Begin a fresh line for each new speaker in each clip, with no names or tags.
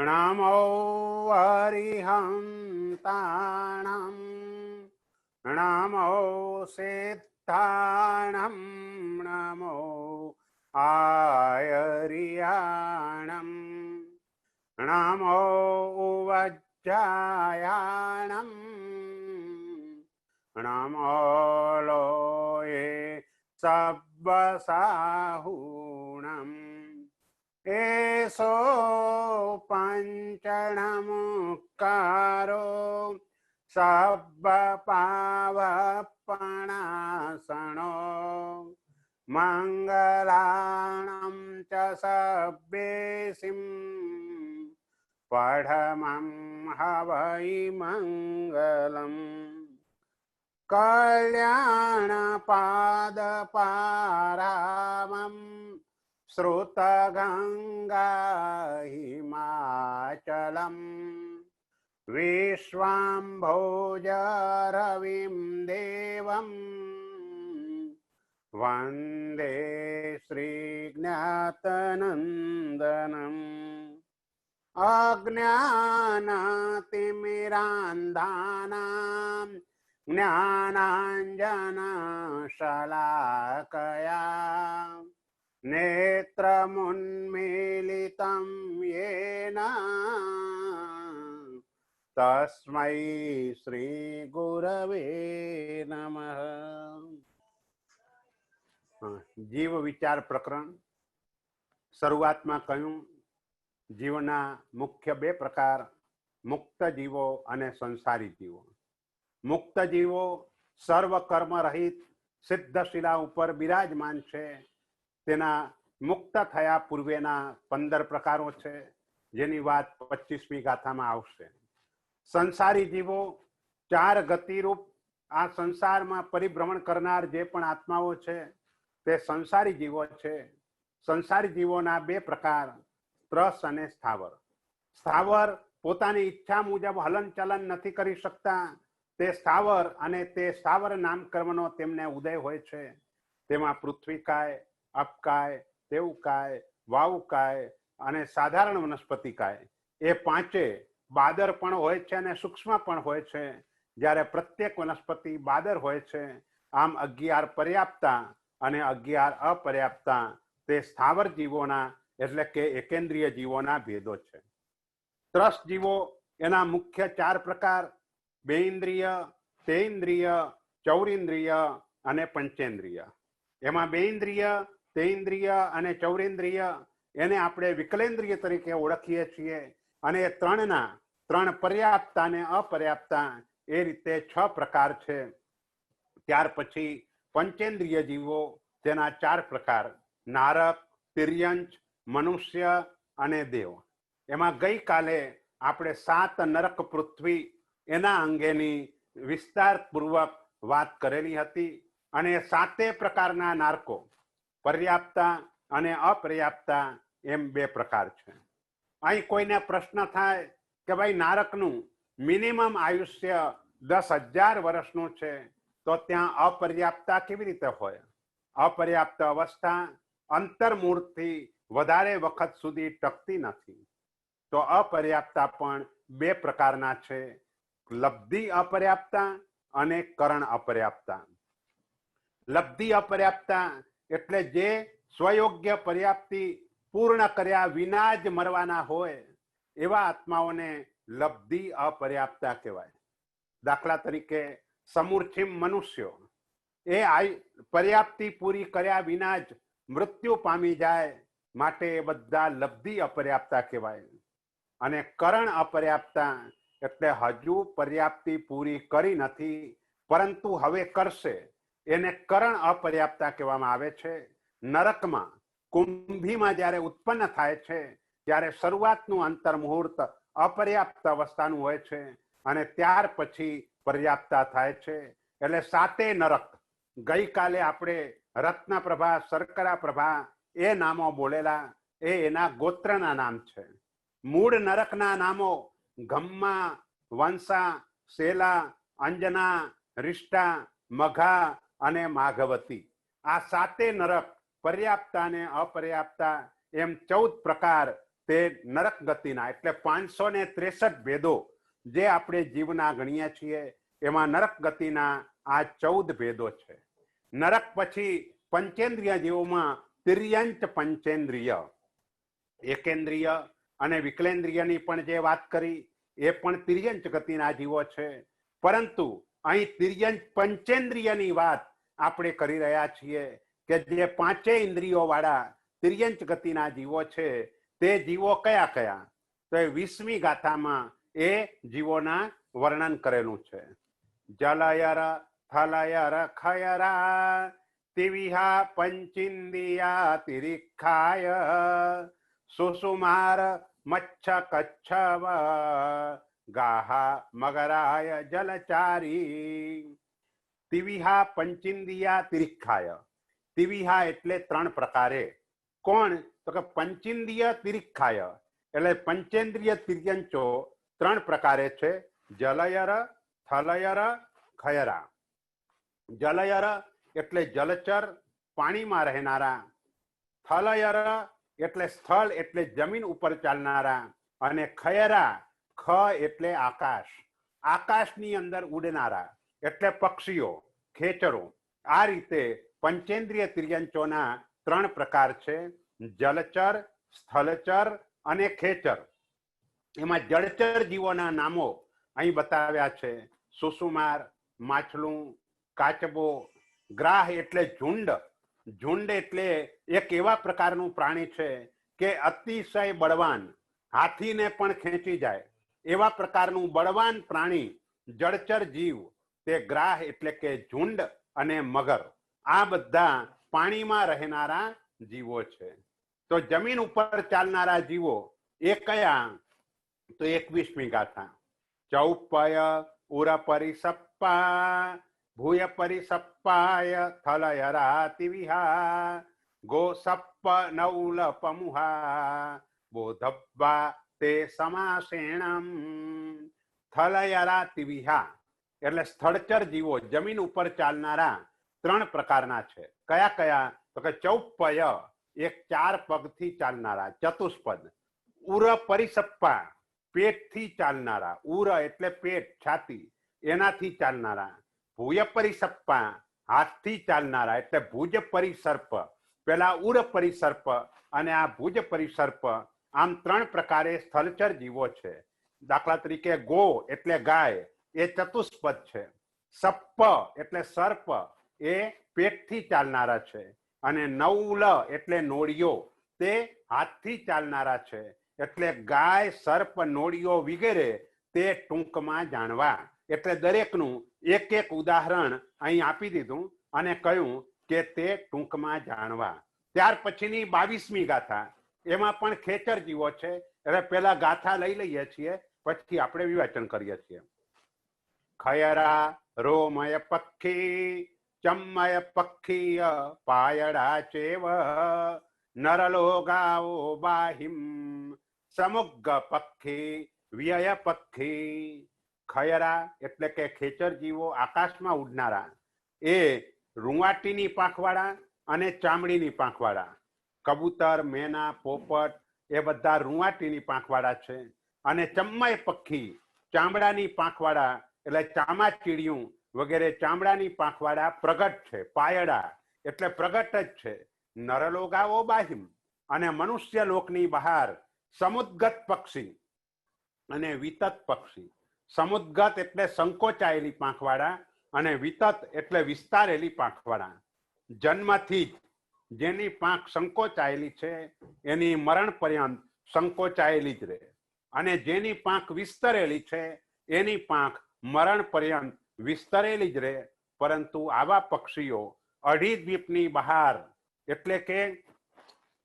नमो अरिहन्ताणं नमो सिद्धाणं नमो आयर्याणं नमो उवज्जायाणं नमो लोये सब्बसाहुणम् एषो पञ्चणमुक्कारो सब्बपावपणासनो मङ्गलाणं च सब्बेसिं पठमं हवै मङ्गलम् कल्याणपादपारामम् श्रुतगंगा हिमाचलम् विश्वाम्भोजरविं देवं वन्दे श्रीज्ञातनन्दनम् अज्ञानतिमिरान्धानां ज्ञानाञ्जनशलाकया नेत्रमुन्मीलितं येन तस्मै श्रीगुरवे नमः। जीव विचार प्रकरण शुरुआत में कहूं जीवना मुख्य बे प्रकार मुक्त जीवो अने संसारी जीवो। मुक्त जीवो सर्व कर्म रहित सिद्ध शिला उपर बिराजमान छे। तेना मुक्त थया पूर्वेना 15 प्रकारों छे जेनी वात 25મી गाथामां आवशे। संसारी जीवो 4 गतिरूप आ संसार में परिभ्रमण करनार जे पण आत्माओं छे ते संसारी जीवो छे। संसारी जीवोना 2 प्रकार त्रस अने स्थावर। स्थावर पोतानी इच्छा मुजब हलन चलन नहीं करी सकता ते स्थावर अने ते स्थावर नामकर्मनो तेमने उदय होय छे। तेमां पृथ्वीकाय, अपकाय, तेवकाय, वावकाय अने साधारण वनस्पतिकाय ए 5 बादर पण होय छे अने सूक्ष्म पण होय छे। ज्यारे प्रत्येक वनस्पति बादर होय छे आम 11 पर्याप्ता अने 11 अपर्याप्ता ते स्थावर जीवोना एटले के एकेन्द्रिय जीवोना भेदो छे। त्रस जीवो एना मुख्य 4 प्रकार बेइंद्रिय, तेइंद्रिय, चौरिंद्रिय अने पंचेन्द्रिय। एमां बेइंद्रिय, तेइंद्रिय अने चौरेन्द्रिय एने आपणे विकलेन्द्रिय तरीके ओळखीए छीए अने 3 पर्याप्ता ने अपर्याप्ता ए रीते 6 प्रकार छे। त्यार पछी पंचेन्द्रिय जीवो तेना 4 प्रकार नारक, तिर्यंच, मनुष्य अने देव। एमां गई काले आपणे 7 नरक पृथ्वी एना अंगेनी विस्तारपूर्वक वात करेली हती अने 7 प्रकारना नारको पर्याप्ता अने अपर्याप्ता एम 2 प्रकार छे। अहीं कोईने प्रश्न थाय के भाई नारकनुं मिनिमम आयुष्य 10,000 वर्षनुं छे तो त्यां अपर्याप्ता केवी रीते होय? अपर्याप्त अवस्था अंतर्मूळथी वधारे वखत सुधी टकती नथी। तो अपर्याप्ता पण 2 प्रकारना छे, लब्धि अपर्याप्ता अने करण अपर्याप्ता। लब्धि अपर्याप्ता एटले जे स्वयोग्य पर्याप्ति पूर्ण कर्या विना ज मरवाना होय एवा आत्माओने लब्धि अपर्याप्ता कहेवाय। दाखला तरीके समूर्छिम मनुष्यो ए पर्याप्ति पूरी कर्या विना ज मृत्यु पामी जाय माटे ए बधा लब्धि अपर्याप्ता कहेवाय। अने करण अपर्याप्ता एटले हजू पर्याप्ति पूरी करी नथी परंतु हवे करशे एने करण अपर्याप्ता कहेवामां आवे छे। नरकमां कुंभीमां ज्यारे उत्पन्न थाय छे त्यारे शरूआतनुं अंतर मुहूर्त अपर्याप्त अवस्थानुं होय छे अने त्यार पछी पर्याप्ता थाय छे। एटले 7 नरक गई काले आपणे रत्नप्रभा, शर्करा प्रभा ए नामो बोलेला ए एना गोत्रना नाम छे। मूळ नरकना नामो गम्मा, वंशा, सेला, अंजना, रिष्टा, मघा अने माघवती। आ 7 नरक पर्याप्ता ने अपर्याप्ता एम 14 प्रकार તે નરક ગતિના એટલે 563 ભેદો જે આપણે જીવના ગણીએ છીએ એમાં નરક ગતિના આ 14 ભેદો છે. નરક પછી પંચેન્દ્રિય જીવોમાં તિર્યંચ પંચેન્દ્રિય, એકેન્દ્રિય અને વિકલેન્દ્રિયની પણ જે વાત કરી એ પણ તિર્યંચ ગતિના જીવો છે. પરંતુ અહીં તિર્યંચ પંચેન્દ્રિયની વાત આપણે કરી રહ્યા છીએ કે જે 5 ઇન્દ્રિયો વાળા તિર્યંચ ગતિના જીવો છે તે જીવો કયા કયા? તો એ 20મી ગાથામાં એ જીવોના વર્ણન કરેલું છે. જલયર થલયર ખયરા તિવિહા પંચિન્દ્રિયા તિરિક્ષાય સુસુમાર મચ્છ કચ્છવ ગાહા મગરાય જલચારી. તિવિહા પંચિન્દ્રિયા તિરિક્ષાય. તિવિહા એટલે 3 પ્રકારે. કોણ? તો કે પંચિન્દ્રિય તિરિક્ષાય એટલે પંચેન્દ્રિય તિર્યંચો 3 પ્રકારે છે. જલયર, થલયર, ખયરા. જલયર એટલે જલચર, પાણીમાં રહેનારા. થલયર એટલે સ્થળ એટલે જમીન ઉપર ચાલનારા. અને ખયરા, ખ એટલે આકાશ, આકાશની અંદર ઉડનારા એટલે પક્ષીઓ, ખેચરો. આ રીતે પંચેન્દ્રિય તિર્યંચોના 3 પ્રકાર છે. જલચર, સ્થલચર અને ખેચર. એમાં જળચર જીવોના નામો અહીં બતાવ્યા છે. સુસુમાર, માછલું, કાચબો. ગ્રાહ એટલે ઝુંડ. ઝુંડ એટલે એક એવા પ્રકારનું પ્રાણી છે કે અતિશય બળવાન, હાથીને પણ ખેંચી જાય એવા પ્રકારનું બળવાન પ્રાણી જળચર જીવ તે ગ્રાહ એટલે કે ઝુંડ અને મગર. આ બધા પાણીમાં રહેનારા જીવો છે. તો જમીન ઉપર ચાલનારા જીવો એ કયા? તો 21મી ગાથા. ચૌપય ઉર પરિસપ્પા ભૂય પરિસપ્પાય થલયરા તિવિહા ગોસપ્પ નૌલ પમુહા બોધબ્બા તે સમાસેણમ. થલયરા તિવિહા એટલે સ્થળચર જીવો જમીન ઉપર ચાલનારા 3 પ્રકારના છે. કયા કયા? તો કે ચૌપય એક 4 પગથી ચાલનારા ચતુષ્પદ. ઉર પરિસપ્પા પેટથી ચાલનારા. ઉર એટલે પેટ, છાતી, એનાથી ચાલનારા. ભૂય પરિસપ્પા હાથથી ચાલનારા એટલે ભુજ પરિસર્પ. પેલા ઉર પરિસર્પ અને આ ભુજ પરિસર્પ. આમ 3 પ્રકારે સ્થળચર જીવો છે. દાખલા તરીકે ગો એટલે ગાય, એ ચતુષ્પદ છે. સપ્પ એટલે સર્પ, એ પેટથી ચાલનારા છે. અને નૌલ એટલે નોળિયો, તે હાથથી ચાલનારા છે. એટલે ગાય, સર્પ, નોળિયો વગેરે તે ટૂંકમાં જાણવા. એટલે દરેકનું એક એક ઉદાહરણ અહીં આપી દીધું અને કહ્યું કે તે ટૂંકમાં જાણવા. ત્યાર પછીની 22મી ગાથા, એમાં પણ ખેચર જીવો છે. એટલે પેલા ગાથા લઈ લઈએ છીએ, પછી આપણે વિવેચન કરીએ છીએ. ખયરા રોમય પક્ષી ચમ્મય પક્ષીય પાયડા ચેવ નરલોગાઓ બાહિમ સમુગ્ગ પક્ષી વ્યય પક્ષી. ખયરા એટલે કે ખેચર જીવો આકાશમાં ઉડનારા. એ રૂંવાટીની પાંખવાળા અને ચામડીની પાંખવાળા. કબૂતર, મેના, પોપટ એ બધા રૂંવાટીની પાંખવાળા છે. અને ચમ્મય પક્ષી ચામડાની પાંખવાળા એટલે ચામાચીડિયું વગેરે ચામડાની પાંખવાળા પ્રગટ છે. પાયડા એટલે પ્રગટ જ છે. નરલોગાઓ બાહિમ અને મનુષ્ય લોકની બહાર સમુદ્ગત પક્ષી અને વિતત પક્ષી. સમુદ્ગત એટલે સંકોચાયેલી પાંખવાળા અને વિતત એટલે વિસ્તારેલી પાંખવાળા. જન્મથી જ જેની પાંખ સંકોચાયેલી છે એની મરણ પર્યંત સંકોચાયેલી જ રહે. અને જેની પાંખ વિસ્તરેલી છે એની પાંખ મરણ પર્યંત વિસ્તરેલી જ રહે. પરંતુ આવા પક્ષીઓ અઢી દ્વીપની બહાર એટલે કે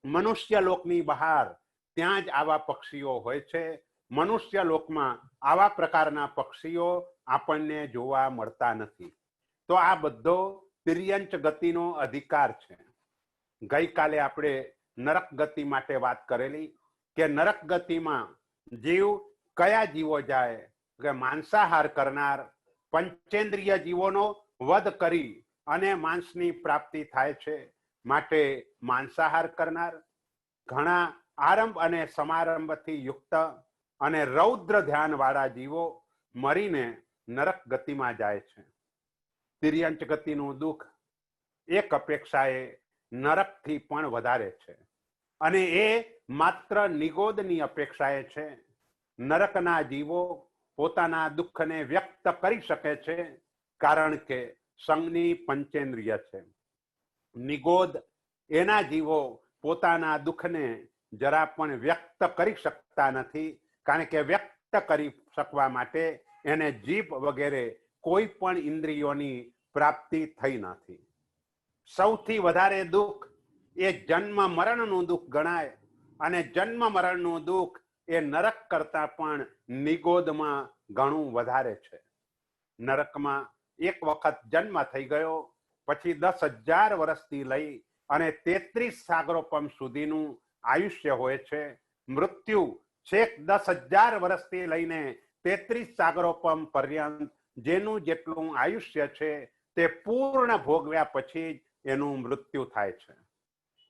મનુષ્ય લોકની બહાર ત્યાં જ આવા પક્ષીઓ હોય છે. મનુષ્ય લોકમાં આવા પ્રકારના પક્ષીઓ આપણને જોવા મળતા નથી. તો આ બધો તિર્યંચ ગતિનો અધિકાર છે. ગઈકાલે આપણે નરક ગતિ માટે વાત કરેલી કે નરક ગતિમાં જીવ કયા જીવો જાય? કે માંસાહાર કરનાર, પંચેન્દ્રિય જીવોનો વધ કરી અને માંસની પ્રાપ્તિ થાય છે માટે માંસાહાર કરનાર. ઘણા આરંભ અને સમારંભથી યુક્ત અને રૌદ્ર ધ્યાન વાળા જીવો મરીને નરક ગતિમાં જાય છે. તિર્યંચ ગતિનું દુઃખ એક અપેક્ષાએ નરકથી પણ વધારે છે અને એ માત્ર નિગોદની અપેક્ષાએ છે. નરકના જીવો પોતાના દુઃખને વ્યક્ત કરી શકે છે કારણ કે સંગની પંચેન્દ્રિય છે. નિગોદ એના જીવો પોતાના દુઃખને જરા પણ વ્યક્ત કરી શકતા નથી કારણ કે વ્યક્ત કરી શકવા માટે એને જીભ વગેરે કોઈ પણ ઇન્દ્રિયોની પ્રાપ્તિ થઈ નથી. સૌથી વધારે દુઃખ એ જન્મ મરણનું દુઃખ ગણાય અને જન્મ મરણનું દુઃખ એ નરક કરતા પણ નિગોદમાં ઘણું વધારે છે. નરકમાં એક વખત જન્મ થઈ ગયો પછી 10,000 વર્ષથી લઈ અને 33 સાગરોપમ સુધીનું આયુષ્ય હોય છે. મૃત્યુ છેક 10,000 વર્ષથી લઈને 33 સાગરોપમ પર્યંત જેનું જેટલું આયુષ્ય છે તે પૂર્ણ ભોગવ્યા પછી જ એનું મૃત્યુ થાય છે.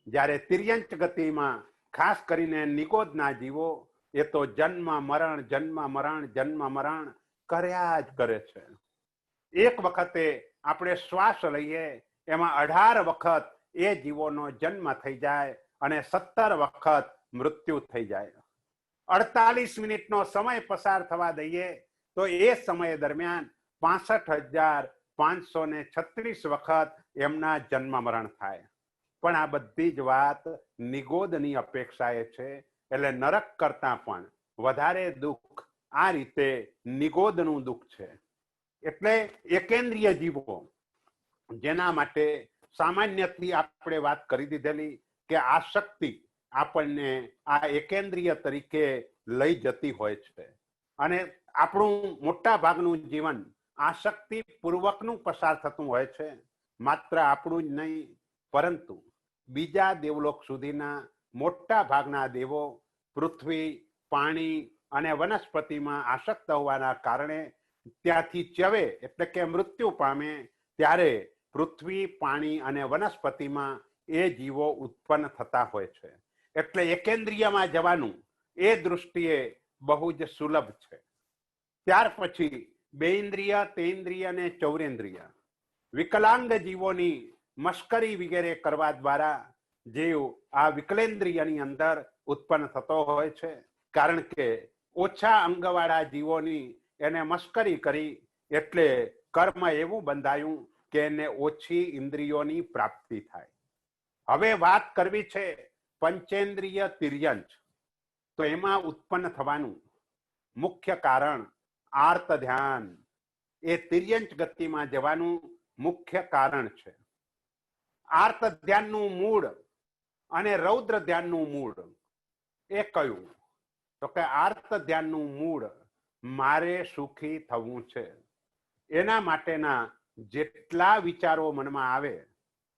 જ્યારે તિર્યંચ ગતિમાં ખાસ કરીને નિગોદના જીવો એ તો જન્મ મરણ જન્મ મરણ જન્મ મરણ કર્યા જ કરે છે. એક વખતે આપણે શ્વાસ લઈએ એમાં 18 વખત એ જીવોનો જન્મ થઈ જાય અને 17 વખત મૃત્યુ થઈ જાય. 48 મિનિટનો સમય પસાર થવા દઈએ તો એ સમય દરમિયાન 65,536 વખત એમના જન્મ મરણ થાય. પણ આ બધી જ વાત નિગોદની અપેક્ષાએ છે. એટલે નરક કરતા પણ વધારે દુઃખ આ રીતે નિગોદનું દુઃખ છે. એટલે એકેન્દ્રિય જીવો જેના માટે સામાન્યથી આપણે વાત કરી દીધેલી કે આસક્તિ આપણને આ એકેન્દ્રિય તરીકે લઈ જતી હોય છે અને આપણું મોટા ભાગનું જીવન આસક્તિ પૂર્વકનું પસાર થતું હોય છે. માત્ર આપણું જ નહીં પરંતુ બીજા દેવલોક સુધીના મોટા ભાગના દેવો પૃથ્વી પાણી અને વનસ્પતિમાં આસક્ત હોવાના કારણે ત્યાંથી ચવે એટલે કે મૃત્યુ પામે ત્યારે પૃથ્વી પાણી અને વનસ્પતિમાં એ જીવો ઉત્પન્ન થતા હોય છે. એટલે એકેન્દ્રિયમાં જવાનું એ દૃષ્ટિએ બહુ જ સુલભ છે. ત્યાર પછી બેઇન્દ્રિય તેઇન્દ્રિય અને ચૌરેન્દ્રિય વિકલાંગ જીવોની મશ્કરી વગેરે કરવા દ્વારા જીવ આ વિકલેન્દ્રિયની અંદર ઉત્પન્ન થતો હોય છે. કારણ કે ઓછા અંગવાળા જીવોની એને મશ્કરી કરી એટલે કર્મ એવું બંધાયું કે એને ઓછી ઇન્દ્રિયોની પ્રાપ્તિ થાય. હવે વાત કરવી છે પંચેન્દ્રિય તિર્યંચ. તો એમાં ઉત્પન્ન થવાનું મુખ્ય કારણ આર્ત ધ્યાન એ તિર્યંચ ગતિમાં જવાનું મુખ્ય કારણ છે. આર્ત ધ્યાનનું મૂળ અને રૌદ્ર ધ્યાનનું મૂળ એ કયું? તો કે આર્ત ધ્યાનનું મૂળ મારે સુખી થવું છે. એના માટેના જેટલા વિચારો મનમાં આવે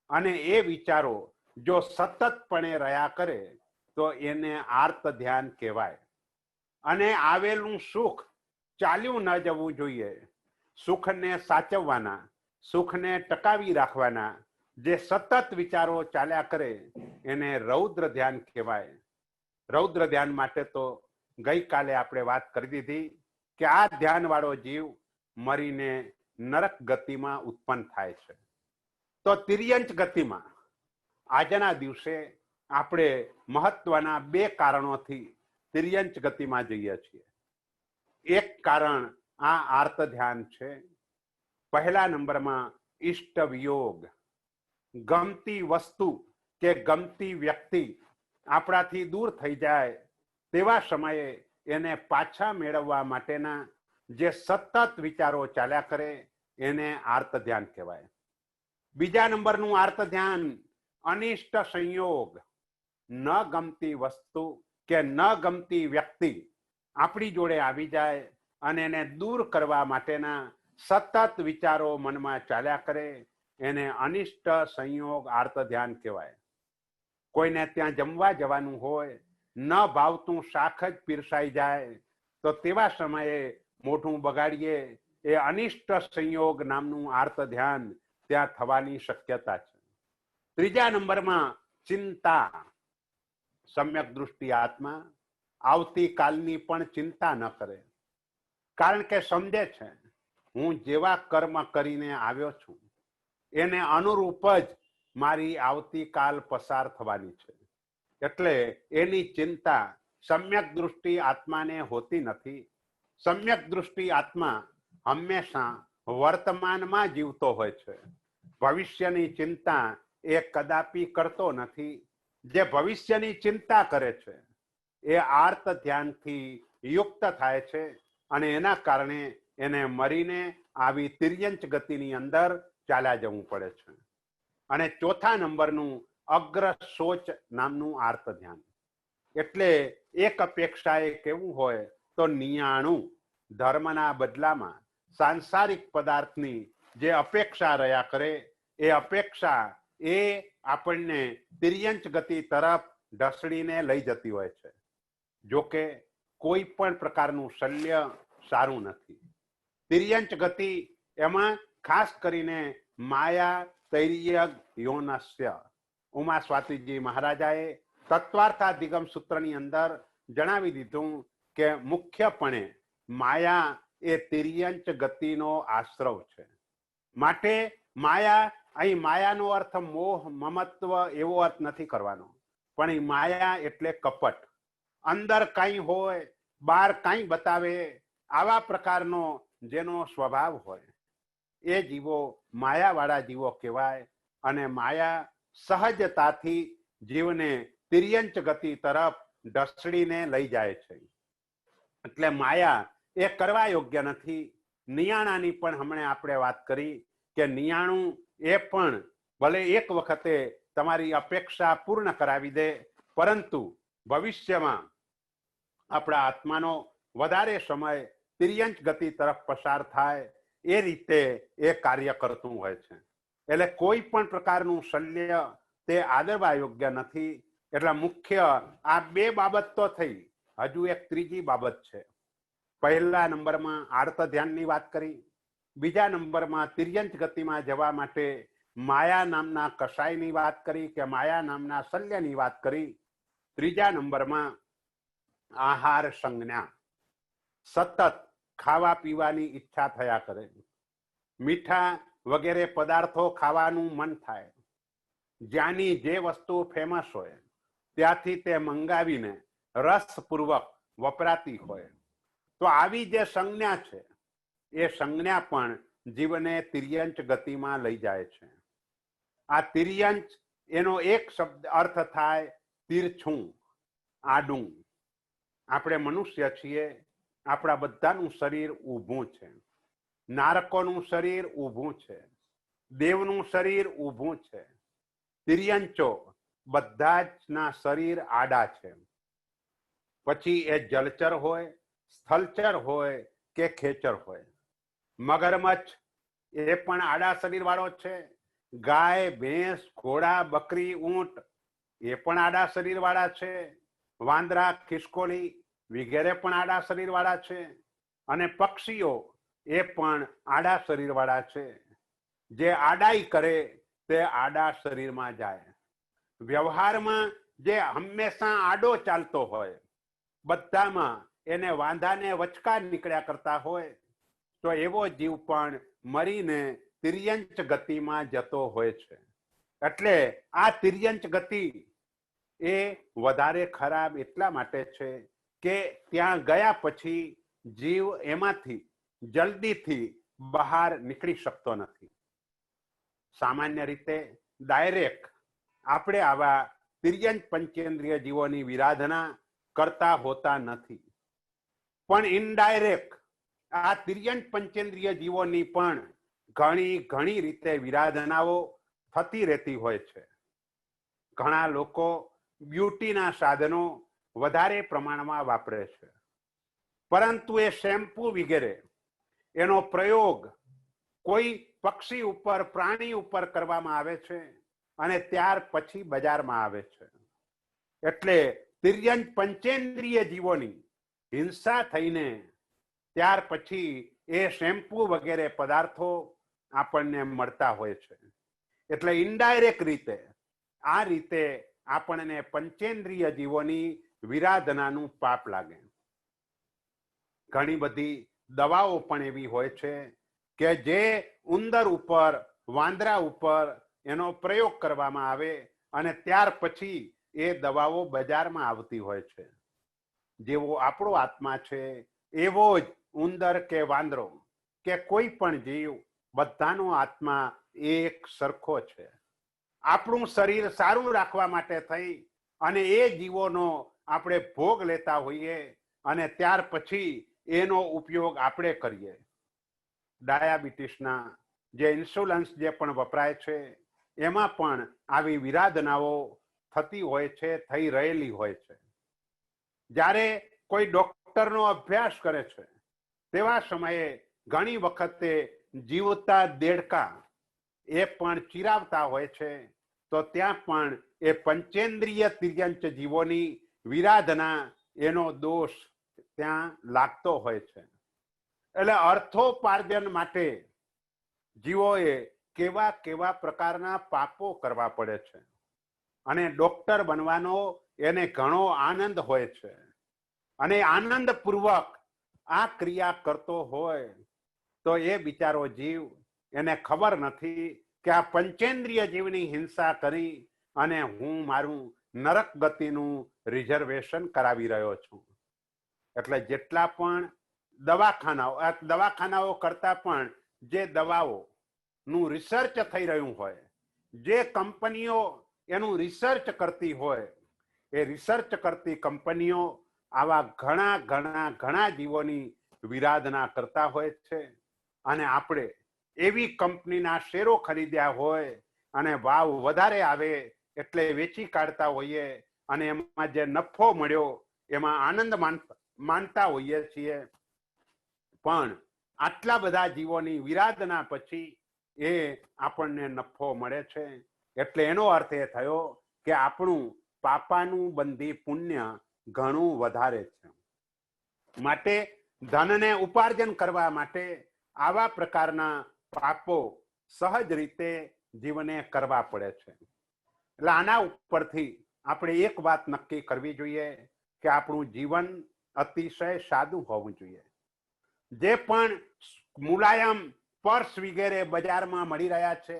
અને એ વિચારો જો સતતપણે રહ્યા કરે તો એને આર્ત ધ્યાન કહેવાય. અને આવેલું સુખ ચાલ્યું ન જવું જોઈએ. સુખને સાચવવાના, સુખને ટકાવી રાખવાના જે સતત વિચારો ચાલ્યા કરે એને રૌદ્ર ધ્યાન કહેવાય. રૌદ્ર ધ્યાન માટે તો ગઈકાલે આપણે વાત કરી દીધી કે આ ધ્યાન વાળો જીવ મરીને નરક ગતિમાં ઉત્પન્ન થાય છે. તો તિર્યંચ ગતિમાં આજના દિવસે આપણે મહત્વના 2 કારણોથી તિર્યંચ ગતિમાં જઈએ છીએ. એક કારણ આ આર્ત ધ્યાન છે. પહેલા નંબરમાં ઇષ્ટ વિયોગ. ગમતી વસ્તુ કે ગમતી વ્યક્તિ આપણાથી દૂર થઈ જાય તેવા સમયે એને પાછા મેળવવા માટેના જે સતત વિચારો ચાલ્યા કરે એને આર્ત ધ્યાન કહેવાય. બીજા નંબરનું આર્ત ધ્યાન અનિષ્ટ સંયોગ. ન ગમતી વસ્તુ કે ન ગમતી વ્યક્તિ આપણી જોડે આવી જાય અને એને દૂર કરવા માટેના સતત વિચારો મનમાં ચાલ્યા કરે એને અનિષ્ટ સંયોગ આર્ત ધ્યાન કહેવાય. કોઈને ત્યાં જમવા જવાનું હોય, ન ભાવતું શાક જ પીરસાઈ જાય તો તેવા સમયે મોઢું બગાડીએ એ અનિષ્ટ સંયોગ નામનું આર્ત ધ્યાન ત્યાં થવાની શક્યતા છે. ત્રીજા નંબરમાં ચિંતા. સમ્યક દૃષ્ટિ આત્મા આવતીકાલની પણ ચિંતા ન કરે, કારણ કે સમજે છે હું જેવા કર્મ કરીને આવ્યો છું એને અનુરૂપ જ મારી આવતીકાલ પસાર થવાની છે. એટલે એની ચિંતા સમ્યક દૃષ્ટિ આત્માને હોતી નથી. સમ્યક દૃષ્ટિ આત્મા હંમેશા વર્તમાનમાં જીવતો હોય છે. ભવિષ્યની ચિંતા એ કદાપી કરતો નથી. જે ભવિષ્યની ચિંતા કરે છે એ આર્ત ધ્યાનથી યુક્ત થાય છે અને એના કારણે એને મરીને આવી તિર્યંચ ગતિની અંદર ચાલ્યા જવું પડે છે. અને ચોથા નંબરનું અગ્ર સોચ નામનું આર્ત ધ્યાન. એટલે એક અપેક્ષાએ કેવું હોય તો 99 ધર્મના બદલામાં સાંસારિક પદાર્થની જે અપેક્ષા રહ્યા કરે એ અપેક્ષા એ આપણને તિર્યંચ ગતિ તરફ ઢસડીને લઈ જતી હોય છે. જોકે કોઈ પણ પ્રકારનું શલ્ય સારું નથી. તિર્યંચ ગતિ એમાં ખાસ કરીને માયા તૈર્યગ યોનસ્ય ઉમા સ્વાતિજી મહારાજાએ તત્વાર્થાધિગમ સૂત્રની અંદર જણાવી દીધું કે મુખ્યપણે માયા એ તિર્યંચ ગતિનો આશ્રવ છે. માટે માયા, અહીં માયાનો અર્થ મોહ મમત્વ એવો અર્થ નથી કરવાનો, પણ એ માયા એટલે કપટ. અંદર કંઈ હોય બહાર કંઈ બતાવે આવા પ્રકારનો જેનો સ્વભાવ હોય એ જીવો માયાવાળા જીવો કહેવાય. અને માયા સહજતાથી જીવને તિર્યંચ ગતિ તરફ ઢસડીને લઈ જાય છે. એટલે માયા એ કરવા યોગ્ય નથી. નિયાણાની પણ હમણાં આપણે વાત કરી કે નિયાણું એ પણ ભલે એક વખતે તમારી અપેક્ષા પૂર્ણ કરાવી દે, પરંતુ ભવિષ્યમાં આપણા આત્માનો વધારે સમય તિર્યંચ ગતિ તરફ પસાર થાય એ રીતે એ કાર્ય કરતું હોય છે. એટલે કોઈ પણ પ્રકારનું શલ્ય તે આદરવા યોગ્ય નથી. એટલે મુખ્ય આ બે બાબત તો થઈ. હજુ એક ત્રીજી બાબત છે. પહેલા નંબરમાં આર્ત ધ્યાનની વાત કરી, બીજા નંબરમાં તિર્યંચ ગતિમાં જવા માટે માયા નામના કષાયની વાત કરી કે માયા નામના શલ્યની વાત કરી. ત્રીજા નંબરમાં આહાર સંજ્ઞા, સતત ખાવા પીવાની ઈચ્છા થયા કરે, મીઠા વગેરે પદાર્થો ખાવાનું મન થાય, જ્યાંની જે વસ્તુ ફેમસ હોય ત્યાંથી તે મંગાવીને રસપૂર્વક વપરાતી હોય. તો આવી જે સંજ્ઞા છે એ સંજ્ઞા પણ જીવને તિર્યંચ ગતિમાં લઈ જાય છે. આ તિર્યંચ એનો એક શબ્દ અર્થ થાય તીરછું, આડું. આપણે મનુષ્ય છીએ, આપણા બધાનું શરીર ઊભું છે. નારકોનું શરીર ઊભું છે, દેવનું શરીર ઊભું છે. તિર્યંચો બધા જ ના શરીર આડા છે. પછી એ જલચર હોય, સ્થલચર હોય કે ખેચર હોય. મગરમચ્છ એ પણ આડા શરીર વાળો છે. ગાય, ભેંસ, ઘોડા, બકરી, ઊંટ એ પણ આડા શરીર વાળા છે. વાંદરા, ખિસકોલી વગેરે પણ આડા શરીર વાળા છે. અને પક્ષીઓ એ પણ આડા શરીર વાળા છે. જે આડાઈ કરે તે આડા શરીરમાં જાય. વ્યવહારમાં જે હંમેશા આડો ચાલતો હોય, બધામાં એને વાંધાને વચકા નીકળ્યા કરતા હોય, તો એવો જીવ પણ મરીને તિર્યંચ ગતિમાં જતો હોય છે. એટલે આ તિર્યંચ ગતિ એ વધારે ખરાબ એટલા માટે છે કે ત્યાં ગયા પછી જીવ એમાંથી જલ્દીથી બહાર નીકળી શકતો નથી. સામાન્ય રીતે ડાયરેક્ટ આપણે આવા તિર્યંચ પંચેન્દ્રિય જીવોની વિરાધના કરતા હોતા નથી, પણ ઇનડાયરેક્ટ આ તિર્યંચ પંચેન્દ્રિય જીવોની પણ ઘણી રીતે વિરાધનાઓ થતી રહેતી હોય છે. ઘણા લોકો બ્યુટીના સાધનો વધારે પ્રમાણમાં વાપરે છે, પરંતુ એ શેમ્પુ વગેરે એનો પ્રયોગ કોઈ પક્ષી ઉપર, પ્રાણી ઉપર કરવામાં આવે છે અને ત્યાર પછી બજારમાં આવે છે. એટલે તિર્યંચ પંચેન્દ્રિય જીવોની હિંસા થઈને ત્યાર પછી એ શેમ્પુ વગેરે પદાર્થો આપણને મળતા હોય છે. એટલે ઇનડાયરેક્ટ રીતે આ રીતે આપણને પંચેન્દ્રિય જીવોની વિરાધનાનું પાપ લાગે. ઘણી બધી દવાઓ પણ એવી હોય છે કે જે ઉંદર ઉપર, વાંદરા ઉપર એનો પ્રયોગ કરવામાં આવે અને ત્યાર પછી એ દવાઓ બજારમાં આવતી હોય છે. જેવો આપણો આત્મા છે એવો જ ઉંદર કે વાંદરો કે કોઈ પણ જીવ, બધાનો આત્મા એક સરખો છે. આપણું શરીર સારું રાખવા માટે થઈ અને એ જીવોનો આપણે ભોગ લેતા હોઈએ અને ત્યાર પછી એનો ઉપયોગ આપણે કરીએ. ડાયાબિટીસના જે ઇન્સ્યુલન્સ જે પણ વપરાય છે એમાં પણ આવી વિરાધનાઓ થતી હોય છે, થઈ રહેલી હોય છે. જ્યારે કોઈ ડોક્ટરનો અભ્યાસ કરે છે તેવા સમયે ઘણી વખતે જીવતા દેડકા એ પણ ચીરાવતા હોય છે, તો ત્યાં પણ એ પંચેન્દ્રિય તિર્યંચ જીવોની વિરાધના, એનો દોષ ત્યાં લાગતો હોય છે. એટલે અર્થોપાર્જન માટે જીવોએ કેવા કેવા પ્રકારના પાપો કરવા પડે છે અને ડોક્ટર બનવાનો એને ઘણો આનંદ હોય છે અને આનંદપૂર્વક આ ક્રિયા કરતો હોય તો એ બિચારો જીવ, એને ખબર નથી કે આ પંચેન્દ્રિય જીવની હિંસા કરી અને હું મારું નરક ગતિનું રિઝર્વેશન કરાવી રહ્યો છું. એટલે જેટલા પણ દવાખાનાઓ કરતા પણ જે દવાઓનું રિસર્ચ થઈ રહ્યું હોય, જે કંપનીઓ એનું રિસર્ચ કરતી હોય, એ રિસર્ચ કરતી કંપનીઓ આવા ઘણા ઘણા ઘણા જીવોની વિરાધના કરતા હોય છે અને આપણે એવી કંપનીના શેરો ખરીદ્યા હોય અને ભાવ વધારે આવે એટલે વેચી કાઢતા હોઈએ અને એમાં જે નફો મળ્યો એમાં આનંદ માનતા હોઈએ છીએ. પણ આટલા બધા જીવોની વિરાધના પછી એ આપણને નફો મળે છે. એટલે એનો અર્થ એ થયો કે આપણું પાપાનું બંધી પુણ્ય ઘણું વધારે છે. માટે ધનને ઉપાર્જન કરવા માટે આવા પ્રકારના પાપો સહજ રીતે જીવને કરવા પડે છે. એટલે આના ઉપરથી આપણે એક વાત નક્કી કરવી જોઈએ કે આપણું જીવન અતિશય સાદું હોવું જોઈએ. જે પણ મુલાયમ પર્સ વગેરે બજારમાં મળી રહ્યા છે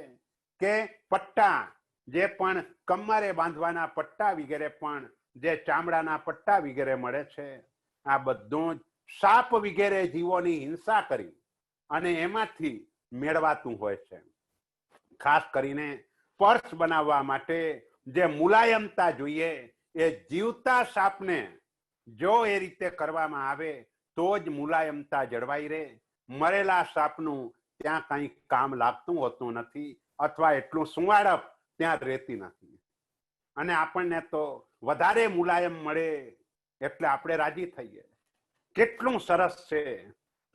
કે પટ્ટા, જે પણ કમરે બાંધવાના પટ્ટા વગેરે, પણ જે ચામડાના પટ્ટા વગેરે મળે છે, આ બધું જ સાપ વગેરે જીવોની હિંસા કરી અને એમાંથી મેળવાતું હોય છે. ખાસ કરીને પર્સ બનાવવા માટે જે મુલાયમતા જોઈએ એ જીવતા સાપને જો એ રીતે કરવામાં આવે તો જ મુલાયમતા જળવાઈ રહે. મરેલા સાપનું ત્યાં કંઈ કામ લાગતું હોતું નથી અથવા એટલું સુંવાળપ ત્યાં રહેતી નથી અને આપણને તો વધારે મુલાયમ મળે એટલે આપણે રાજી થઈએ. કેટલું સરસ છે.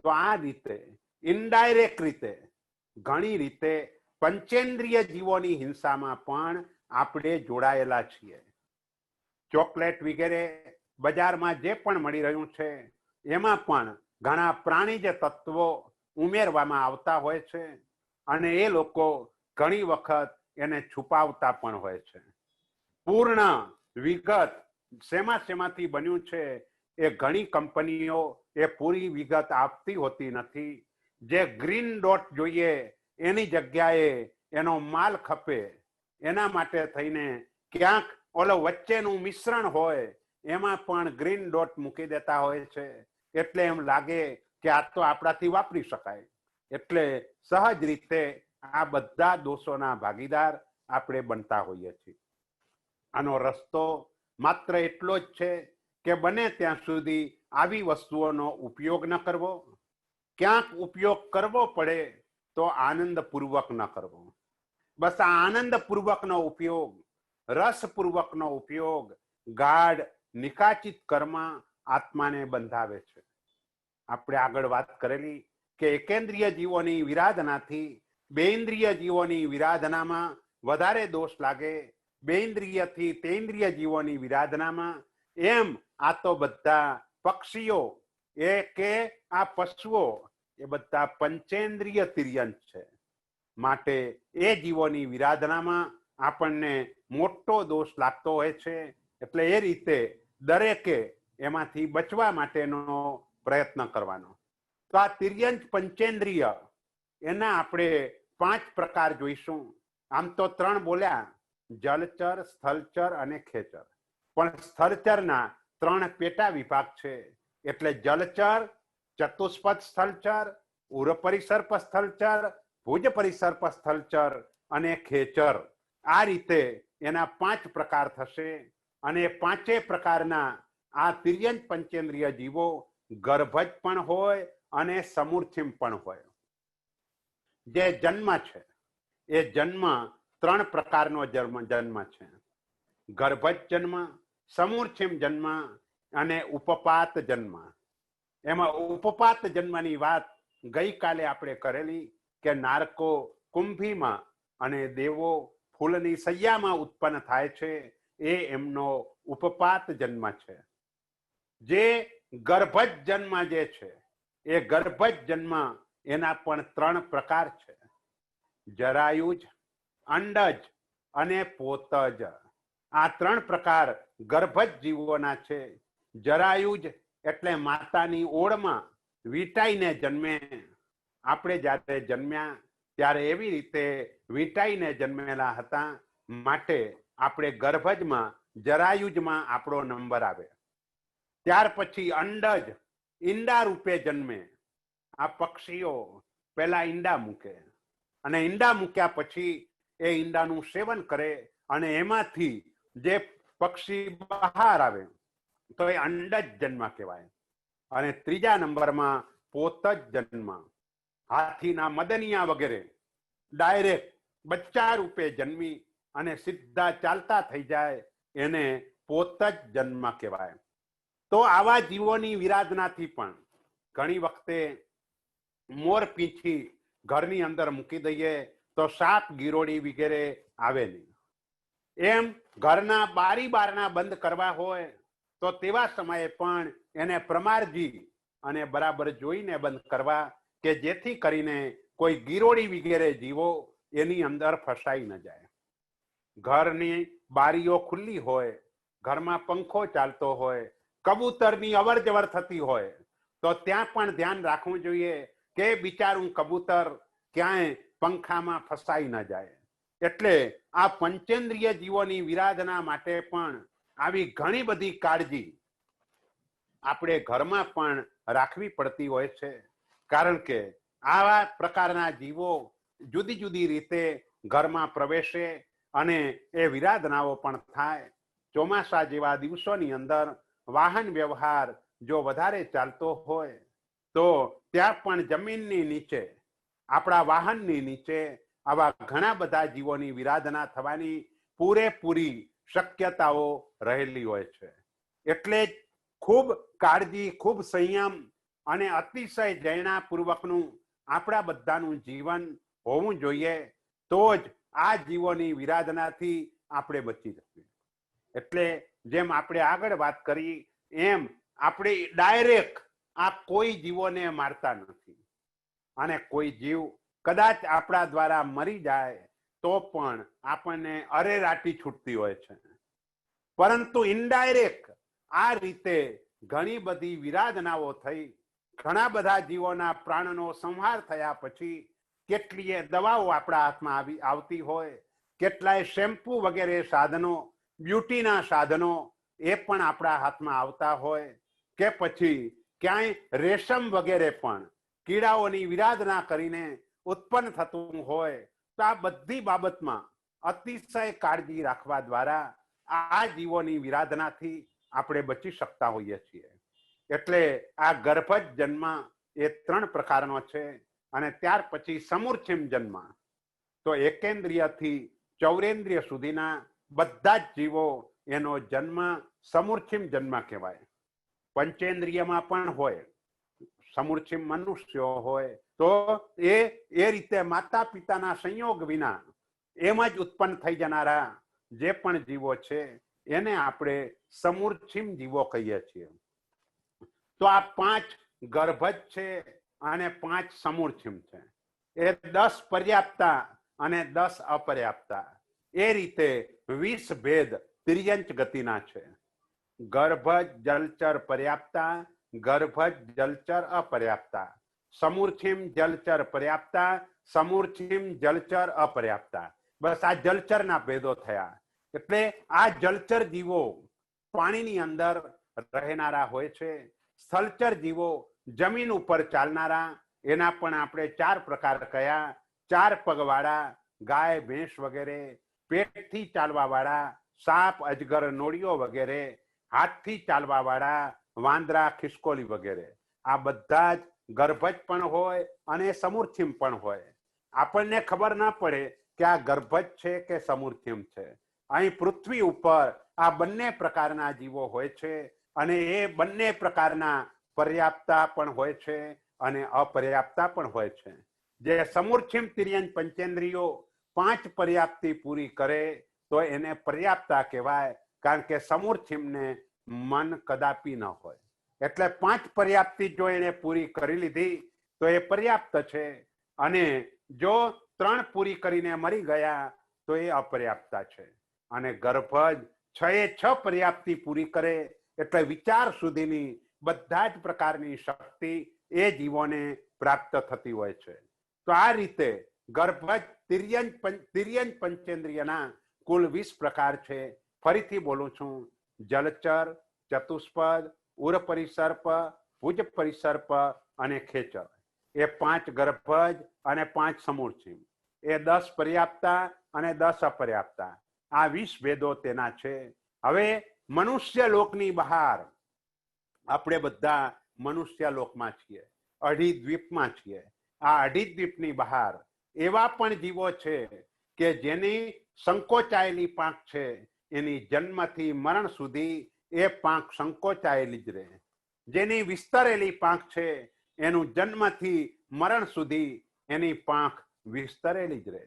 તો આ રીતે ઇનડાયરેક્ટ રીતે ઘણી રીતે પંચેન્દ્રિય જીવોની હિંસામાં પણ આપણે જોડાયેલા છીએ. ચોકલેટ વગેરે બજારમાં જે પણ મળી રહ્યું છે એમાં પણ ઘણા પ્રાણીજ તત્વો ઉમેરવામાં આવતા હોય છે અને એ લોકો ઘણી વખત એને છુપાવતા પણ હોય છે. પૂર્ણ વિગત શેમાંથી બન્યું છે એ ઘણી કંપનીઓ એ પૂરી વિગત આપતી હોતી નથી. જે ગ્રીન ડોટ જોઈએ એની જગ્યાએ એનો માલ ખપે, એના માટે થઈને ક્યાંક ઓલો વચ્ચેનું મિશ્રણ હોય એમાં પણ ગ્રીન ડોટ મૂકી દેતા હોય છે. એટલે એમ લાગે કે આ તો આપણાથી વાપરી શકાય. એટલે સહજ રીતે આ બધા દોષોના ભાગીદાર આપણે બનતા હોઈએ છીએ. આનો રસ્તો માત્ર એટલો જ છે કે બને ત્યાં સુધી આવી વસ્તુઓનો ઉપયોગ ન કરવો. ક્યાંક ઉપયોગ કરવો પડે તો આનંદપૂર્વક ન કરવો. બસ આ આનંદપૂર્વકનો ઉપયોગ, રસપૂર્વકનો ઉપયોગ ગાઢ નિકાચિત કર્મ આત્માને બંધાવે છે. આપણે આગળ વાત કરેલી કે એકેન્દ્રિય જીવોની વિરાધનાથી બેઇન્દ્રિય જીવોની વિરાધનામાં વધારે દોષ લાગે, બેઇન્દ્રિયથી તેઇન્દ્રિય જીવોની વિરાધનામાં. એમ આ તો બધા પક્ષીઓ એ કે આ પશુઓ એ બધા પંચેન્દ્રિય તિર્યંચ છે. માટે એ જીવોની વિરાધનામાં આપણને મોટો દોષ લાગતો હોય છે. એટલે એ રીતે દરેકે એમાંથી બચવા માટેનો પ્રયત્ન કરવાનો. તો આ તિર્યંચ પંચેન્દ્રિય એના આપણે 5 પ્રકાર જોઈશું. આમ તો 3 બોલ્યા, જલચર, સ્થલચર અને ખેચર. પણ સ્થળચરના 3 પેટા વિભાગ છે. એટલે જલચર, ચતુષ્પદ સ્થળચર, ઉર પરિસર્પ સ્થળચર, ભુજ પરિસર્પ સ્થળચર અને ખેચર. આ રીતે એના 5 પ્રકાર થશે. અને 5 પ્રકારના આ તિર્યંચ પંચેન્દ્રિય જીવો ગર્ભજ પણ હોય અને સમૂર્છિમ પણ હોય. જે જન્મ છે એ જન્મ 3 પ્રકારનો જન્મ છે. ગર્ભજ જન્મ, સમૂર્છિમ જન્મ અને ઉપપાત જન્મ. એમાં ઉપપાત જન્મની વાત ગઈકાલે આપણે કરેલી કે નારકો કુંભીમાં અને દેવો ફૂલની સૈયામાં ઉત્પન્ન થાય છે. એ એમનો ઉપપાત જન્મ છે. જે ગર્ભજ જન્મ જે છે એ ગર્ભજ જન્મ એના પણ 3 પ્રકાર છે. જરાયુજ, અંડજ અને પોતજ. આ 3 પ્રકાર ગર્ભજ જીવોના છે. જરાયુજ એટલે માતાની ઓળમાં વીંટાઈને જન્મે. આપણે જ્યારે જન્મ્યા ત્યારે એવી રીતે વીંટાઈને જન્મેલા હતા, માટે આપણે ગર્ભજમાં જરાયુજમાં આપણો નંબર આવે. ત્યાર પછી અંડજ, ઈંડા રૂપે જન્મે. આ પક્ષીઓ પહેલા ઈંડા મૂકે અને ઈંડા મૂક્યા પછી એ ઈંડાનું સેવન કરે અને એમાંથી જે પક્ષી બહાર આવે તો એ અંડજ જન્મ કહેવાય. અને ત્રીજા નંબરમાં પોતજ જન્મ. હાથીના મદનિયા વગેરે ડાયરેક્ટ બચ્ચા રૂપે જન્મી અને સીધા ચાલતા થઈ જાય, એને પોતજ જન્મ કહેવાય. તો આવા જીવોની વિરાધનાથી પણ ઘણી વખતે મોર પીંછી ઘરની અંદર મૂકી દઈએ તો સાપ ગિરોડી વગેરે આવે નહીં. એમ ઘરના બારી બારણા બંધ કરવા હોય તો તેવા સમયે પણ એને પ્રમારજી અને બરાબર જોઈને બંધ કરવા, કે જેથી કરીને કોઈ ગિરોડી વગેરે જીવો એની અંદર ફસાઈ ન જાય. ઘરની બારીઓ ખુલ્લી હોય, ઘરમાં પંખો ચાલતો હોય, કબૂતરની અવર જવર થતી હોય તો ત્યાં પણ ધ્યાન રાખવું જોઈએ કે બિચારું કબૂતર ક્યાંય પંખામાં ફસાઈ ન જાય. એટલે આ પંચેન્દ્રિય જીવોની વિરાધના માટે પણ આવી ઘણી બધી કાળજી આપણે ઘરમાં પણ રાખવી પડતી હોય છે. કારણ કે આવા પ્રકારના જીવો જુદી જુદી રીતે ઘરમાં પ્રવેશે અને એ વિરાધનાઓ પણ થાય. ચોમાસા જેવા દિવસોની અંદર વાહન વ્યવહાર જો વધારે ચાલતો હોય તો ત્યાં પણ જમીનની નીચે, આપણા વાહનની નીચે આવા ઘણા બધા જીવોની વિરાધના થવાની પૂરેપૂરી શક્યતાઓ રહેલી હોય છે. એટલે જ ખૂબ કાળજી, ખૂબ સંયમ અને અતિશય જૈનાપૂર્વકનું આપણા બધાનું જીવન હોવું જોઈએ. તો જ આ જીવોની વિરાધનાથી આપણે બચી શકીએ. એટલે જેમ આપણે આગળ વાત કરી એમ આપણે ડાયરેક્ટ આ કોઈ જીવોને મારતા નથી. અને કોઈ જીવ કદાચ આપણા દ્વારા મરી જાય તો પણ આપણને અરેરાટી છૂટતી હોય છે. પરંતુ ઇનડાયરેક્ટ આ રીતે ઘણી બધી વિરાધનાઓ થઈ, ઘણા બધા જીવોના પ્રાણનો સંહાર થયા પછી કેટલીય દવાઓ આપણા હાથમાં આવતી હોય, કેટલાય શેમ્પુ વગેરે સાધનો, બ્યુટીના સાધનો એ પણ આપણા હાથમાં આવતા હોય, કે પછી ક્યાંય રેશમ વગેરે પણ કીડાઓની વિરાધના કરીને ઉત્પન્ન થતું હોય, તો આ બધી બાબતમાં અતિશય કાળજી રાખવા દ્વારા આ જીવોની વિરાધનાથી આપણે બચી શકતા હોઈએ છીએ. એટલે આ ગર્ભજ જન્મ એ 3 પ્રકારનો છે. અને ત્યાર પછી સમૂર્છિમ જન્મ, તો એકેન્દ્રિયથી ચૌરેન્દ્રિય સુધીના બધા જ જીવો એનો જન્મ સમૂર્છિમ જન્મ કહેવાય. પંચેન્દ્રિયમાં પણ હોય, સમૂર્છિમ મનુષ્યો હોય તો એ રીતે માતા પિતાના સંયોગ વિના એમ જ ઉત્પન્ન થઈ જનારા જે પણ જીવો છે એને આપણે સમૂર્છિમ જીવો કહીએ છીએ. તો આ 5 ગર્ભજ છે અને 5 સમૂર્છિમ છે. એ 10 પર્યાપ્તા અને 10 અપર્યાપ્તા. એ રીતે 20 ભેદ તિર્યંચ ગતિના છે. ગર્ભજ જલચર પર્યાપ્તા, ગર્ભજ જલચર અપર્યાપ્તા, સમૂર્છિમ જલચર પર્યાપ્તા, સમૂર્છિમ જલચર અપર્યાપ્તા. બસ આ જલચરના ભેદો થયા. એટલે આ જલચર જીવો પાણીની અંદર રહેનારા હોય છે. સ્થલચર જીવો જમીન ઉપર ચાલનારા, એના પણ આપણે 4 પ્રકાર કયા. 4 પગવાળા ગાય ભેંસ વગેરે, પેટથી ચાલવા વાળા સાપ અજગર નોળિયો વગેરે, હાથથી ચાલવા વાળા વાંદરા ખિસકોલી વગેરે. આ બધા જ ગર્ભજ પણ હોય અને સમૂર્છિમ પણ હોય. આપણને ખબર ના પડે કે આ ગર્ભજ છે કે સમૂર્છિમ છે. અહીં પૃથ્વી ઉપર આ બંને પ્રકારના જીવો હોય છે અને એ બંને પ્રકારના પર્યાપ્તા પણ હોય છે અને અપર્યાપ્તા પણ હોય છે. જે સમૂર્છિમ તિર્યંચ પંચેન્દ્રિયો 5 પર્યાપ્તિ પૂરી કરે તો એને પર્યાપ્તા કહેવાય, કારણ કે સમૂર્છિમને મન કદાપી ન હોય. એટલે 5 પર્યાપ્તિ જો એને પૂરી કરી લીધી તો એ પર્યાપ્ત છે, અને જો 3 પૂરી કરીને મરી ગયા તો એ અપર્યાપ્તા છે. અને ગર્ભજ 6 પર્યાપ્તિ પૂરી કરે એટલે વિચાર સુધીની બધા જ પ્રકારની શક્તિ એ જીવોને પ્રાપ્ત થતી હોય છે. તો આ રીતે ગર્ભજ તિર્યંચ પંચેન્દ્રિયના કુલ 20 પ્રકાર છે. ફરીથી બોલું છું. જલચર, ચતુષ્પદ, ઉર પરિસર્પ, ભુજ પરિસર્પ અને ખેચર. એ 5 ગર્ભજ અને 5 સમૂર્છિમ. એ 10 પર્યાપ્તા અને 10 અપર્યાપ્તા. આ 20 ભેદો તેના છે. હવે મનુષ્ય લોકની બહાર આપણે બધા મનુષ્ય લોકમાં છીએ, અઢી દ્વીપમાં છીએ. આ અઢી દ્વીપની બહાર એવા પણ જીવો છે કે જેની સંકોચાયેલી પાંખ છે, એની જન્મથી મરણ સુધી એ પાંખ સંકોચાયેલી જ રહે. જેની વિસ્તરેલી પાંખ છે, એનું જન્મથી મરણ સુધી એની પાંખ વિસ્તરેલી જ રહે.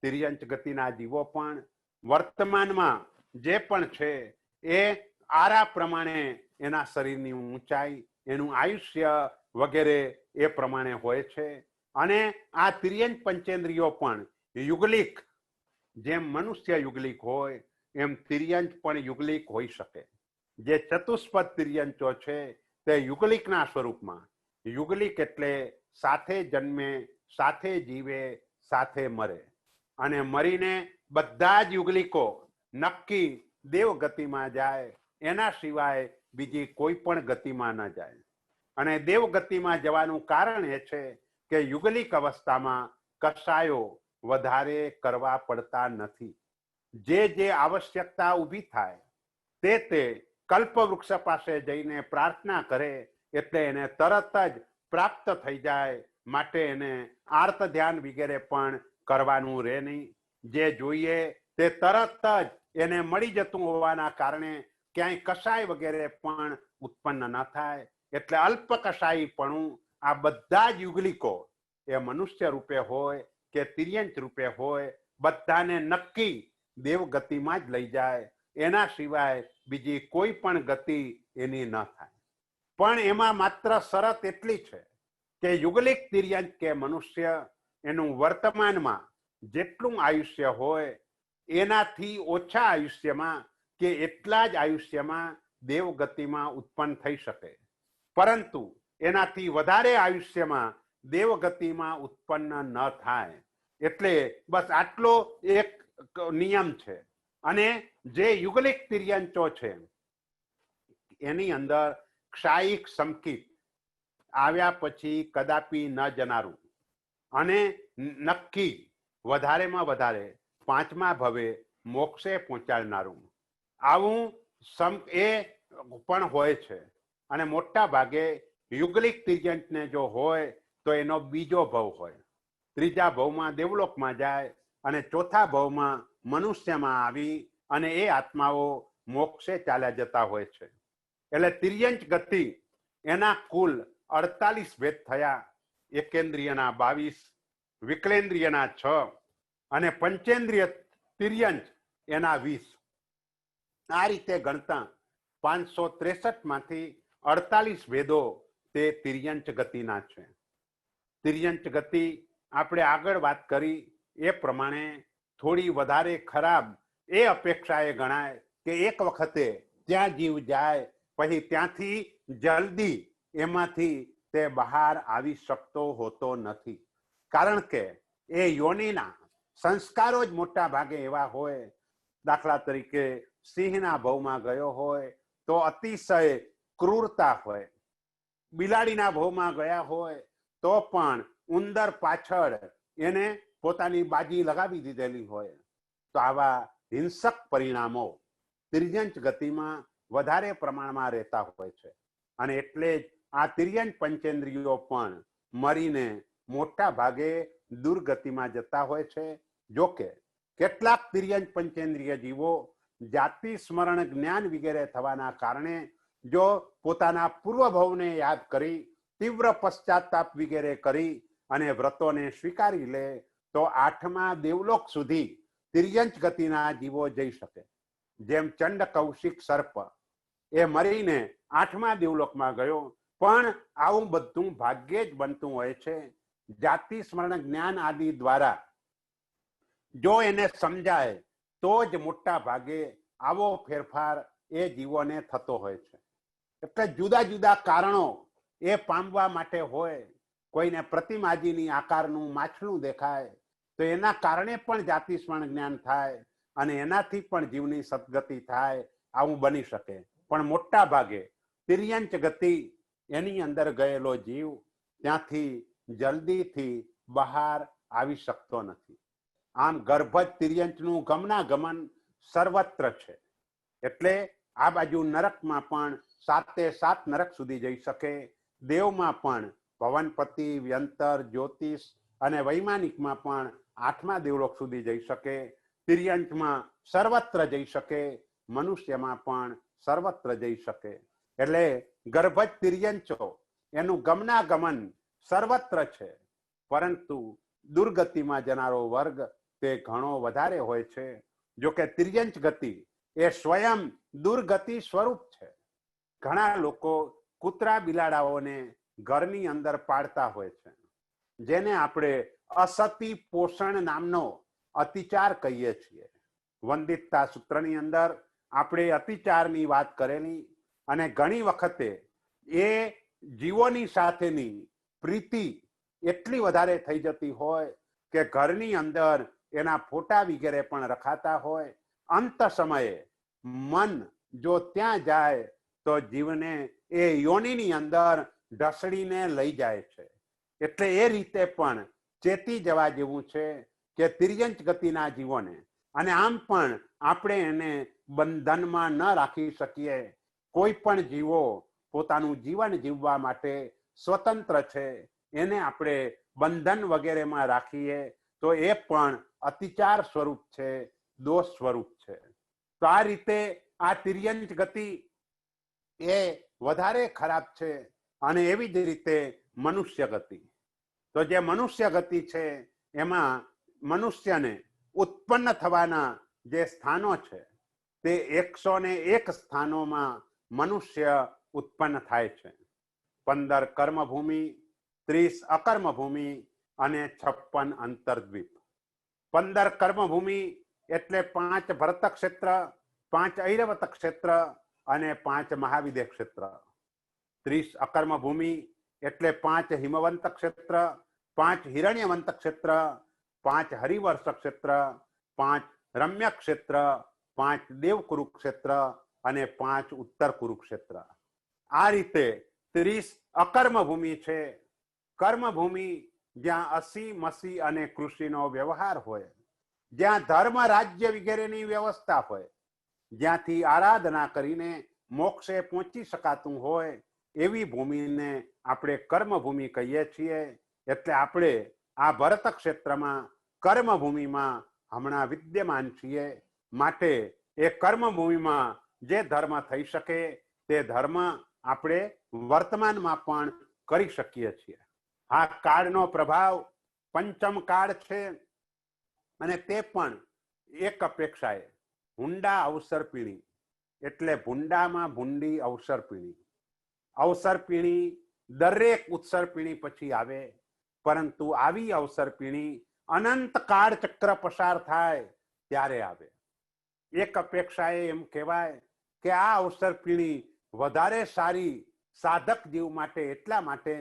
તિર્યંચ ગતિના જીવો પણ વર્તમાનમાં જે પણ છે એ આરા પ્રમાણે એના શરીરની ઊંચાઈ, એનું આયુષ્ય વગેરે એ પ્રમાણે હોય છે. અને આ તિર્યંચ પંચેન્દ્રિયો પણ યુગલિક, જેમ મનુષ્ય યુગલિક હોય એમ તિર્યંચ પણ યુગલિક હોઈ શકે. જે ચતુષ્પદ તિર્યંચો છે તે યુગલિકના સ્વરૂપમાં. યુગલિક એટલે સાથે જન્મે, સાથે જીવે, સાથે મરે, અને મરીને બધા જ યુગલિકો નક્કી દેવ ગતિમાં જાય, એના સિવાય બીજી કોઈ પણ ગતિમાં ન જાય. અને દેવ ગતિમાં જવાનું કારણ એ છે કે યુગલિક અવસ્થામાં કશાયો વધારે કરવા પડતા નથી. જે આવશ્યકતા ઊભી થાય તે કલ્પવૃક્ષ પાસે જઈને પ્રાર્થના કરે એટલે એને તરત જ પ્રાપ્ત થઈ જાય. માટે એને આર્ત ધ્યાન વગેરે પણ કરવાનું રહે નહીં. જે જોઈએ તે તરત જ એને મળી જતું હોવાના કારણે ક્યાંય કશાય વગેરે પણ ઉત્પન્ન ન થાય. એટલે અલ્પ કશાયીપણું આ બધા જ યુગલિકો, એ મનુષ્ય રૂપે હોય કે તિર્યંચ રૂપે હોય, બધાને નક્કી દેવ ગતિમાં જ લઈ જાય. એના સિવાય બીજી કોઈ પણ ગતિ એની ન થાય. પણ એમાં માત્ર શરત એટલી છે કે યુગલિક તિર્યંચ કે મનુષ્ય એનું વર્તમાનમાં જેટલું આયુષ્ય હોય એનાથી ઓછા આયુષ્યમાં કે એટલા જ આયુષ્યમાં દેવ ગતિમાં ઉત્પન્ન થઈ શકે, પરંતુ એનાથી વધારે આયુષ્યમાં દેવ ગતિમાં ઉત્પન્ન ન થાય. એટલે બસ આટલો એક નિયમ છે. અને જે યુગલિક તિર્યંચો છે એની અંદર ક્ષાયિક સંકિત આવ્યા પછી કદાપી ન જનારું, અને નક્કી વધારેમાં વધારે 5મા ભવે મોક્ષે પહોંચાડનારું, આવું એ પણ હોય છે. અને મોટા ભાગે યુગલિક તિર્યંચને જો હોય તો એનો બીજો ભવ હોય. 3જા ભવમાં દેવલોકમાં જાય અને 4થા ભવમાં મનુષ્યમાં આવી અને એ આત્માઓ મોક્ષે ચાલ્યા જતા હોય છે. એટલે તિર્યંચ ગતિ એના કુલ 48 ભેદ થયા. એકેન્દ્રિયના 22, વિકલેન્દ્રિયના 6 અને પંચેન્દ્રિય તિર્યંચ એના 20. આ રીતે ગણતા 563 માંથી 48 ભેદો તે તિર્યંચ ગતિના છે. તિર્યંચ ગતિ આપણે આગળ વાત કરી એ પ્રમાણે થોડી વધારે ખરાબ એ અપેક્ષા એ ગણાય કે એક વખતે ત્યાં જીવ જાય પછી ત્યાંથી જલ્દી એમાંથી તે બહાર આવી શકતો હોતો નથી, કારણ કે એ યોનિના સંસ્કારો જ મોટા ભાગે એવા હોય. દાખલા તરીકે સિંહના ભવમાં ગયો હોય તો અતિશય ક્રૂરતા હોય, બિલાડીના ભવમાં ગયા હોય તો પણ ઉંદર પાછળ એને પોતાની બાજી લગાવી દીધેલી હોય. તો આવા હિંસક પરિણામો તિર્યંચ ગતિમાં વધારે પ્રમાણમાં રહેતા હોય છે, અને એટલે જ આ તિર્યંચ પંચેન્દ્રિયો પણ મરીને મોટા ભાગે દુર્ગતિમાં જતા હોય છે. જોકે કેટલાક તિર્યંચ પંચેન્દ્રિય જીવો જાતિ સ્મરણ જ્ઞાન વગેરે થવાના કારણે જો પોતાના પૂર્વ ભવને યાદ કરી તીવ્ર પશ્ચાતાપ વગેરે કરી અને વ્રતોને સ્વીકારી લે તો 8મા દેવલોક સુધી તિર્યંચ ગતિના જીવો જઈ શકે. જેમ ચંડ કૌશિક સર્પ એ મરીને 8મા દેવલોકમાં ગયો, પણ આવું બધું ભાગ્યે જ બનતું હોય છે. જાતિ સ્મરણ જ્ઞાન આદિ દ્વારા જો એને સમજાય તો જ મોટા ભાગે આવો ફેરફાર એ જીવોને થતો હોય છે. એટલે જુદા જુદા કારણો એ પામવા માટે હોય. કોઈને પ્રતિમાજીની આકારનું માછલું દેખાય તો એના કારણે પણ જાતિ સ્મરણ જ્ઞાન થાય અને એનાથી પણ જીવની સદગતિ થાય, આવું બની શકે. પણ મોટા ભાગે તિર્યંચ ગતિ એની અંદર ગયેલો જીવ ત્યાંથી જલ્દીથી બહાર આવી શકતો નથી. આમ ગર્ભજ તિર્યંચનું ગમનાગમન સર્વત્ર છે. એટલે આ બાજુ નરકમાં પણ 7 નરક સુધી જઈ શકે, દેવમાં પણ પવનપતિ, વ્યંતર, જ્યોતિષ અને વૈમાનિકમાં પણ 8મા દેવલોક સુધી જઈ શકે, તિર્યંચમાં સર્વત્ર જઈ શકે, મનુષ્યમાં પણ સર્વત્ર જઈ શકે. એટલે ગર્ભજ તિર્યંચો એનું ગમનાગમન સર્વત્ર છે, પરંતુ દુર્ગતિમાં જનારો વર્ગ તે ઘણો વધારે હોય છે. જો કે તિર્યંચ ગતિ એ સ્વયં દુર્ગતિ સ્વરૂપ છે. ઘણા લોકો કૂતરા બિલાડાઓને ઘરની અંદર પાળતા હોય છે, જેને આપણે અસતી પોષણ નામનો અતિચાર કહીએ છીએ. વંદિતતા સૂત્રની અંદર આપણે અતિચારની વાત કરેલી, અને ઘણી વખતે એ જીવોની સાથેની પ્રીતિ એટલી વધારે થઈ જતી હોય કે ઘરની અંદર એના ફોટા વગેરે પણ રખાતા હોય. અંત સમયે મન જો ત્યાં જાય તો જીવને એ યોનિની અંદર ઢસડીને લઈ જાય છે. એટલે એ રીતે પણ ચેતી જવા જેવું છે કે તિર્યંચ ગતિના જીવોને, અને આમ પણ આપણે એને બંધનમાં ન રાખી શકીએ. કોઈ પણ જીવો પોતાનું જીવન જીવવા માટે સ્વતંત્ર છે, એને આપણે બંધન વગેરેમાં રાખીએ તો એ પણ અતિચાર સ્વરૂપ છે, દોષ સ્વરૂપ છે. તો આ રીતે આ તિર્યંચ ગતિ એ વધારે ખરાબ છે. અને એવી જ રીતે મનુષ્ય ગતિ, તો જે મનુષ્ય ગતિ છે એમાં મનુષ્યને ઉત્પન્ન થવાના જે સ્થાનો છે તે 101 સ્થાનોમાં મનુષ્ય ઉત્પન્ન થાય છે. 15 કર્મભૂમિ, 30 અકર્મભૂમિ અને 56 અંતર્દ્વીપ. 15 કર્મભૂમિ એટલે 5 ભરત ક્ષેત્ર, 5 ઐરવત ક્ષેત્ર અને 5 મહાવિદ્ય ક્ષેત્ર. 30 અકર્મભૂમિ એટલે 5 હિમવંત ક્ષેત્ર, 5 હિરણ્યવંત ક્ષેત્ર, 5 હરિવર્ષ ક્ષેત્ર, 5 રમ્ય ક્ષેત્ર, 5 દેવ કુરુક્ષેત્ર અને 5 ઉત્તર કુરુક્ષેત્ર. આ રીતે 30 અકર્મભૂમિ છે. કર્મભૂમિ જ્યાં અસી મસી અને કૃષિનો વ્યવહાર હોય, જ્યાં ધર્મ રાજ્ય વગેરેની વ્યવસ્થા હોય, જ્યાંથી આરાધના કરીને મોક્ષે પહોંચી શકાતું હોય, એવી ભૂમિને આપણે કર્મભૂમિ કહીએ છીએ. એટલે આપણે આ ભરત ક્ષેત્રમાં કર્મભૂમિમાં હમણાં વિદ્યમાન છીએ. માટે એ કર્મભૂમિમાં જે ધર્મ થઈ શકે તે ધર્મ આપણે વર્તમાનમાં પણ કરી શકીએ છીએ. આ કાળનો પ્રભાવ પંચમ કાળ છે, અને તે પણ એક અપેક્ષાએ હુંડા અવસર પીણી, એટલે ભૂંડામાં ભૂંડી અવસર પીણી. અવસર પીણી દરેક ઉત્સર પીણી પછી આવે, પરંતુ આવી અવસર પીણી અનંત કાળ ચક્ર પસાર થાય ત્યારે આવે. એક અપેક્ષાએ એમ કહેવાય કે આ અવસર પીણી વધારે સારી સાધક જીવ માટે એટલા માટે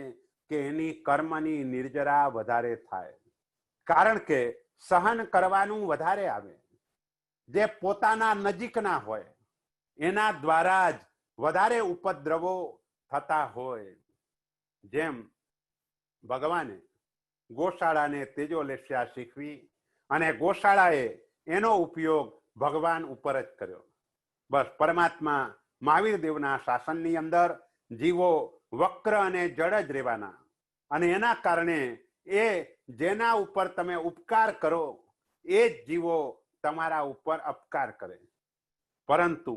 કે એની કર્મની નિર્જરા વધારે થાય. કારણ કે સહન કરવાનું વધારે આવે. જે પોતાના નજીકના હોય એના દ્વારા જ વધારે ઉપદ્રવો થતા હોય. જેમ ભગવાને ગોશાળાને તેજોલેસ્યા શીખવી અને ગોશાળાએ એનો ઉપયોગ ભગવાન ઉપર જ કર્યો. બસ પરમાત્મા મહાવીર દેવના શાસનની અંદર જીવો વક્ર અને જડ જ રહેવાના અને એના કારણે એ જેના ઉપર તમે ઉપકાર કરો એ જ જીવો તમારા ઉપર અપકાર કરે. પરંતુ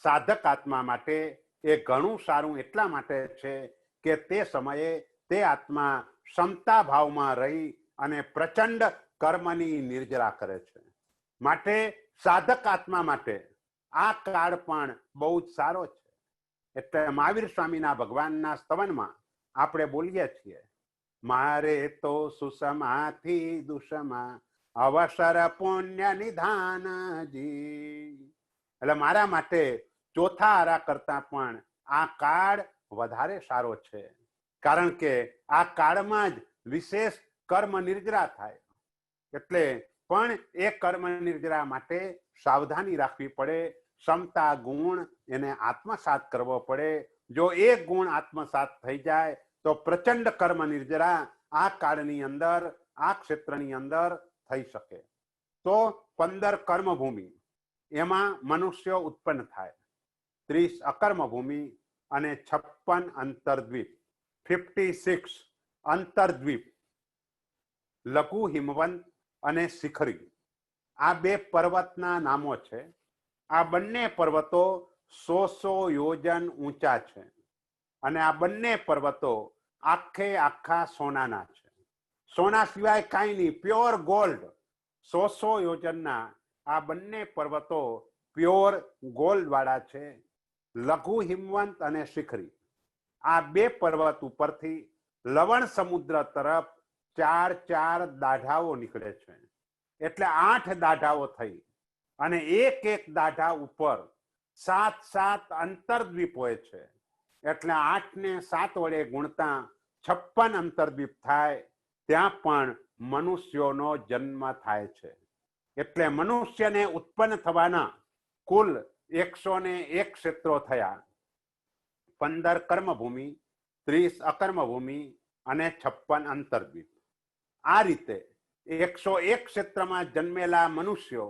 સાધક આત્મા માટે એ ઘણું સારું એટલા માટે છે કે તે સમયે તે આત્મા ક્ષમતા ભાવમાં રહી અને પ્રચંડ કર્મની નિર્જરા કરે છે. માટે સાધક આત્મા માટે આ કાળ પણ બહુ જ સારો છે. એટલે મહાવીર સ્વામીના ભગવાનના સ્તવનમાં આપણે બોલીએ છીએ, મારે તો સુષમાથી દુષમા અવસર પુણ્ય નિધાનજી. એટલે મારા માટે ચોથા આરા કરતા પણ આ કાળ વધારે સારો છે. કારણ કે આ કાળમાં જ વિશેષ કર્મ નિર્જરા થાય. એટલે પણ એ કર્મ નિર્જરા માટે સાવધાની રાખવી પડે. ક્ષમતા ગુણ એને આત્મસાત કરવો પડે. જો એ ગુણ આત્મસાત થઈ જાય તો પ્રચંડ કર્મ નિર્જરા આ કાળની અંદર આ ક્ષેત્રની અંદર થઈ શકે. તો 15 કર્મભૂમિ એમાં મનુષ્યો ઉત્પન્ન થાય, 30 અકર્મ ભૂમિ અને 56 અંતરદ્વીપ, 56 અંતરદ્વીપ, લઘુ હિમવંત અને શિખરી. આ બે પર્વતના નામો છે. આ બંને પર્વતો 100 યોજન ઊંચા છે અને આ બંને પર્વતો આખે આખા સોનાના છે. સોના સિવાય કાંઈ નહીં, પ્યોર ગોલ્ડ. 100 યોજનના આ બંને પર્વતો પ્યોર ગોલ્ડ વાળા છે. લઘુ હિમવંત અને શિખરી આ બે પર્વત ઉપરથી લવણ સમુદ્ર તરફ 4 દાઢાઓ નીકળે છે. એટલે 8 દાઢાઓ થઈ અને એક દાઢા ઉપર 7 અંતરદ્વીપ હોય છે. એટલે 8 ને 7 વડે ગુણતા 56 અંતરદ્વીપ થાય. ત્યાં પણ મનુષ્યોનો જન્મ થાય છે. એટલે મનુષ્યને ઉત્પન્ન થવાના કુલ 101 ક્ષેત્રો થયા. 15 કર્મભૂમિ, 30 અકર્મભૂમિ અને 56 અંતરદ્વીપ. આ રીતે 101 ક્ષેત્રમાં જન્મેલા મનુષ્યો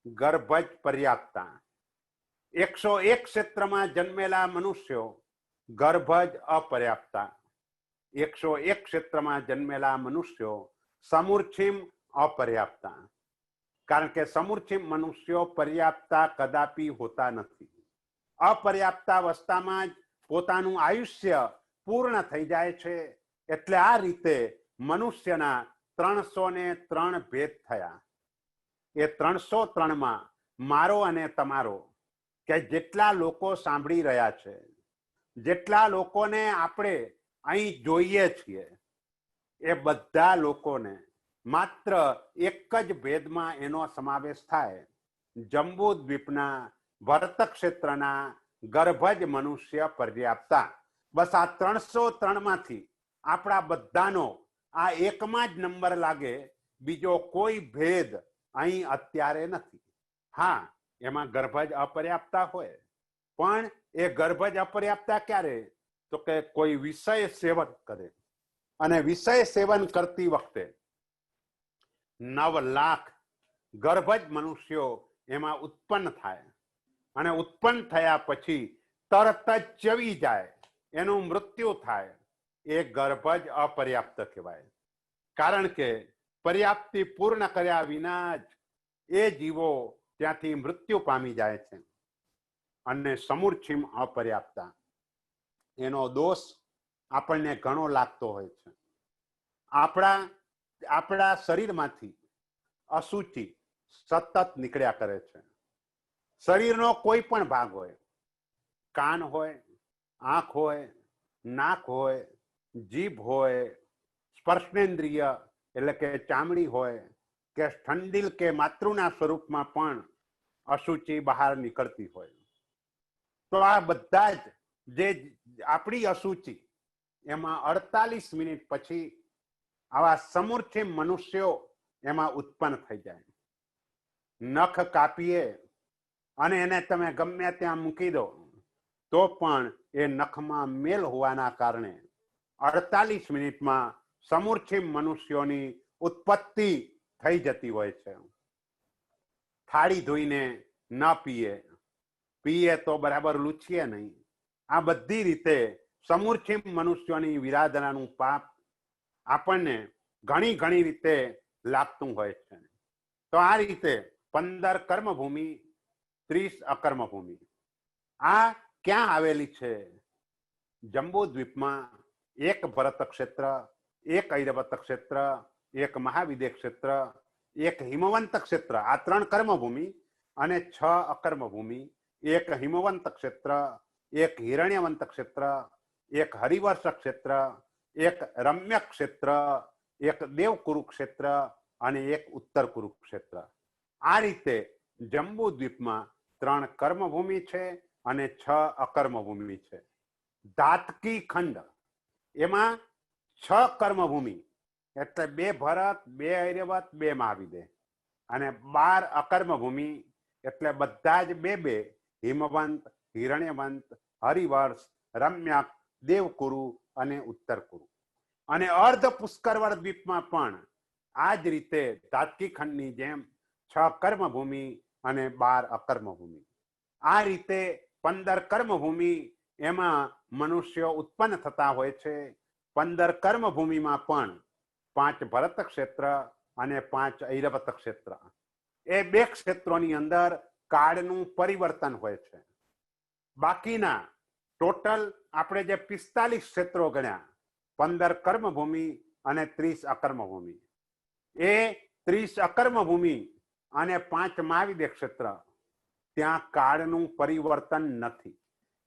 ગર્ભજ પર્યાપ્તા. 101 ક્ષેત્રમાં જન્મેલા મનુષ્યો ગર્ભજ અપર્યાપ્તા. 101 ક્ષેત્રમાં જન્મેલા મનુષ્યો સમૂર્છિમ અપર્યાપ્તા. કારણ કે સમૂર્છિમ મનુષ્યો પર્યાપ્તા કદાપી હોતા નથી. અપર્યાપ્તા અવસ્થામાં જ પોતાનું આયુષ્ય પૂર્ણ થઈ જાય છે. એટલે આ રીતે મનુષ્યના 303 ભેદ થયા. એ 303માં મારો અને તમારો કે જેટલા લોકો સાંભળી રહ્યા છે, જેટલા લોકોને આપણે અહીં જોઈએ છીએ, એ બધા લોકોને માત્ર એક જ ભેદમાં એનો સમાવેશ થાય. જંબુ દ્વીપના ભરત ક્ષેત્રના ગર્ભજ મનુષ્ય પર્યાપ્તા. બસ આ 303માંથી આપણા બધાનો આ એકમાં જ નંબર લાગે. બીજો કોઈ ભેદ અહીં અત્યારે નથી. હા, એમાં ગર્ભજ અપર્યાપ્તા હોય, પણ એ ગર્ભજ અપર્યાપ્તા ક્યારે? તો કે કોઈ વિષય સેવન કરે અને વિષય સેવન કરતી વખતે 9 લાખ ગર્ભજ મનુષ્યો એમાં ઉત્પન્ન થાય અને ઉત્પન્ન થયા પછી તરત જ ચવી જાય, એનું મૃત્યુ થાય. એ ગર્ભજ અપર્યાપ્ત કહેવાય. કારણ કે પર્યાપ્તિ પૂર્ણ કર્યા વિના જ એ જીવો ત્યાંથી મૃત્યુ પામી જાય છે. અને સમૂર્છિમ અપર્યાપ્તા, એનો દોષ આપણને ઘણો લાગતો હોય છે. આપણા શરીરમાંથી અશુચિ સતત નીકળ્યા કરે છે. શરીરનો કોઈ પણ ભાગ હોય, કાન હોય, આંખ હોય, નાક હોય, જીભ હોય, સ્પર્શેન્દ્રિય એટલે કે ચામડી હોય, કે ઠંડીલ કે માતૃના સ્વરૂપમાં પણ અશુચિ બહાર નીકળતી હોય. તો આ બધા જ જે આપણી અશુચિ એમાં 48 મિનિટ પછી આવા સમૂર્થી મનુષ્યો એમાં ઉત્પન્ન થઈ જાય. નખ કાપીએ અને એને તમે ગમે ત્યાં મૂકી દો તો પણ એ નખમાં મેલ હોવાના કારણે 48 મિનિટમાં સમૂર્થી મનુષ્યોની ઉત્પત્તિ થઈ જતી હોય છે. થાળી ધોઈને ન પીએ, પીએ તો બરાબર લૂછીએ નહીં. આ બધી રીતે સમૂર્થી મનુષ્યોની વિરાધનાનું પાપ આપણને ઘણી રીતે લાગતું હોય છે. તો આ રીતે 15 કર્મભૂમિ, 30 અકર્મભૂમિ આ ક્યાં આવેલી છે? જંબુ દ્વીપમાં એક ભરત ક્ષેત્ર, એક ઐરવત ક્ષેત્ર, એક મહાવિદ્ય ક્ષેત્ર, એક હિમવંત ક્ષેત્ર, આ 3 કર્મભૂમિ અને 6 અકર્મભૂમિ, એક હિમવંત ક્ષેત્ર, એક હિરણ્યવંત ક્ષેત્ર, એક હરિવર્ષ ક્ષેત્ર, એક રમ્ય ક્ષેત્ર, એક દેવ કુરુક્ષેત્ર અને એક ઉત્તર કુરુક્ષેત્ર. આ રીતે જંબુ દ્વીપમાં 3 કર્મભૂમિ છે અને 6 અકર્મભૂમિ છે. ધાતકી ખંડ એમાં 6 કર્મભૂમિ એટલે 2 ભરત, 2 ઐરવત, 2 મહાવિદ્ય અને 12 અકર્મભૂમિ એટલે બધા જ 2 હિમવંત, હિરણ્યવંત, હરિવર્ષ, રમ્યક, દેવકુરુ અને ઉત્તર કુરુ. અને અર્ધ પુષ્કરવર દ્વીપમાં પણ આ જ રીતે ધાતકી ખંડની જેમ 6 કર્મભૂમિ અને 12 અકર્મભૂમિ. આ રીતે 15 કર્મભૂમિ એમાં મનુષ્યો ઉત્પન્ન થતા હોય છે. 15 કર્મભૂમિમાં પણ 5 ભરત ક્ષેત્ર અને 5 ઐરવત ક્ષેત્ર. એ 2 ક્ષેત્રોની અંદર કાળનું પરિવર્તન હોય છે. બાકીના ટોટલ આપણે જે 45 ક્ષેત્રો ગણ્યા, 15 કર્મભૂમિ અને 30 અકર્મભૂમિ, એ 30 અકર્મભૂમિ અને 5 મહાવિદ્ય ક્ષેત્ર ત્યાં કાળનું પરિવર્તન નથી.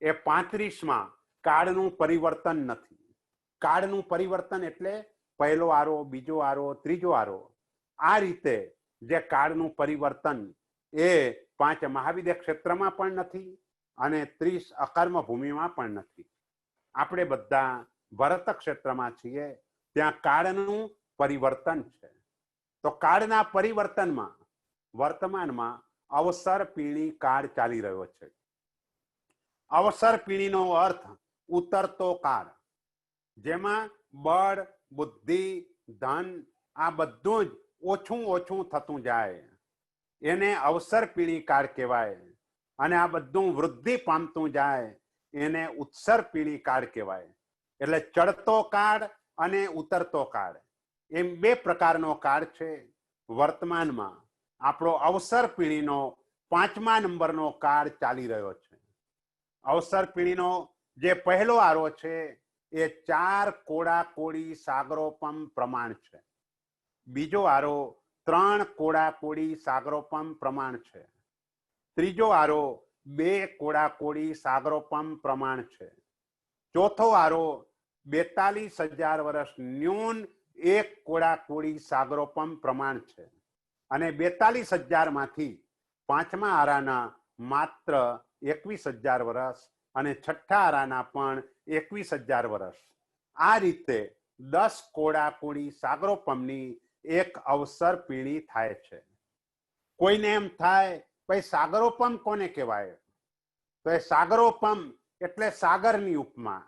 એ 35માં કાળનું પરિવર્તન નથી. કાળનું પરિવર્તન એટલે પહેલો આરો, બીજો આરો, ત્રીજો આરો, આ રીતે જે કાળનું પરિવર્તન એ 5 મહાવિદ્ય ક્ષેત્રમાં પણ નથી અને 30 અકર્મભૂમિમાં પણ નથી. આપણે બધા ભરત ક્ષેત્રમાં છીએ, ત્યાં કાળનું પરિવર્તન છે. તો કાળના પરિવર્તનમાં વર્તમાનમાં અવસર પીણી કાળ ચાલી રહ્યો છે. અવસર પીણીનો અર્થ ઉતરતો કાળ, જેમાં બળ, બુદ્ધિ, ધન આ બધું જ ઓછું થતું જાય, એને અવસર પીણી કાળ કહેવાય. અને આ બધું વૃદ્ધિ પામતું જાય એને ઉત્સર પીણી કાળ કહેવાય. એટલે ચડતો કાળ અને ઉતરતો કાળ એમ 2 પ્રકારનો કાળ છે. વર્તમાનમાં આપણો અવસર પીણીનો 5મા નંબરનો કાળ ચાલી રહ્યો છે. અવસર પીણીનો જે પહેલો આરો છે એ 4 કોડા કોડી સાગરોપમ પ્રમાણ છે. બીજો આરો 3 કોડા કોડી સાગરોપમ પ્રમાણ છે. ત્રીજો આરો 2 કોડા કોડી સાગરોપમ પ્રમાણ છે. ચોથો આરો 42,000 વર્ષ ન્યૂન 1 કોડા કોડી સાગરોપમ પ્રમાણ છે. અને 42,000 માંથી 5મા આરાના માત્ર 21,000 વર્ષ અને 6ઠા આરાના પણ 21,000 વર્ષ. આ રીતે 10 કોડા કોડી સાગરોપમની એક અવસર પીણી થાય છે. કોઈને એમ થાય ભાઈ સાગરોપમ કોને કહેવાય? તો એ સાગરોપમ એટલે સાગરની ઉપમા.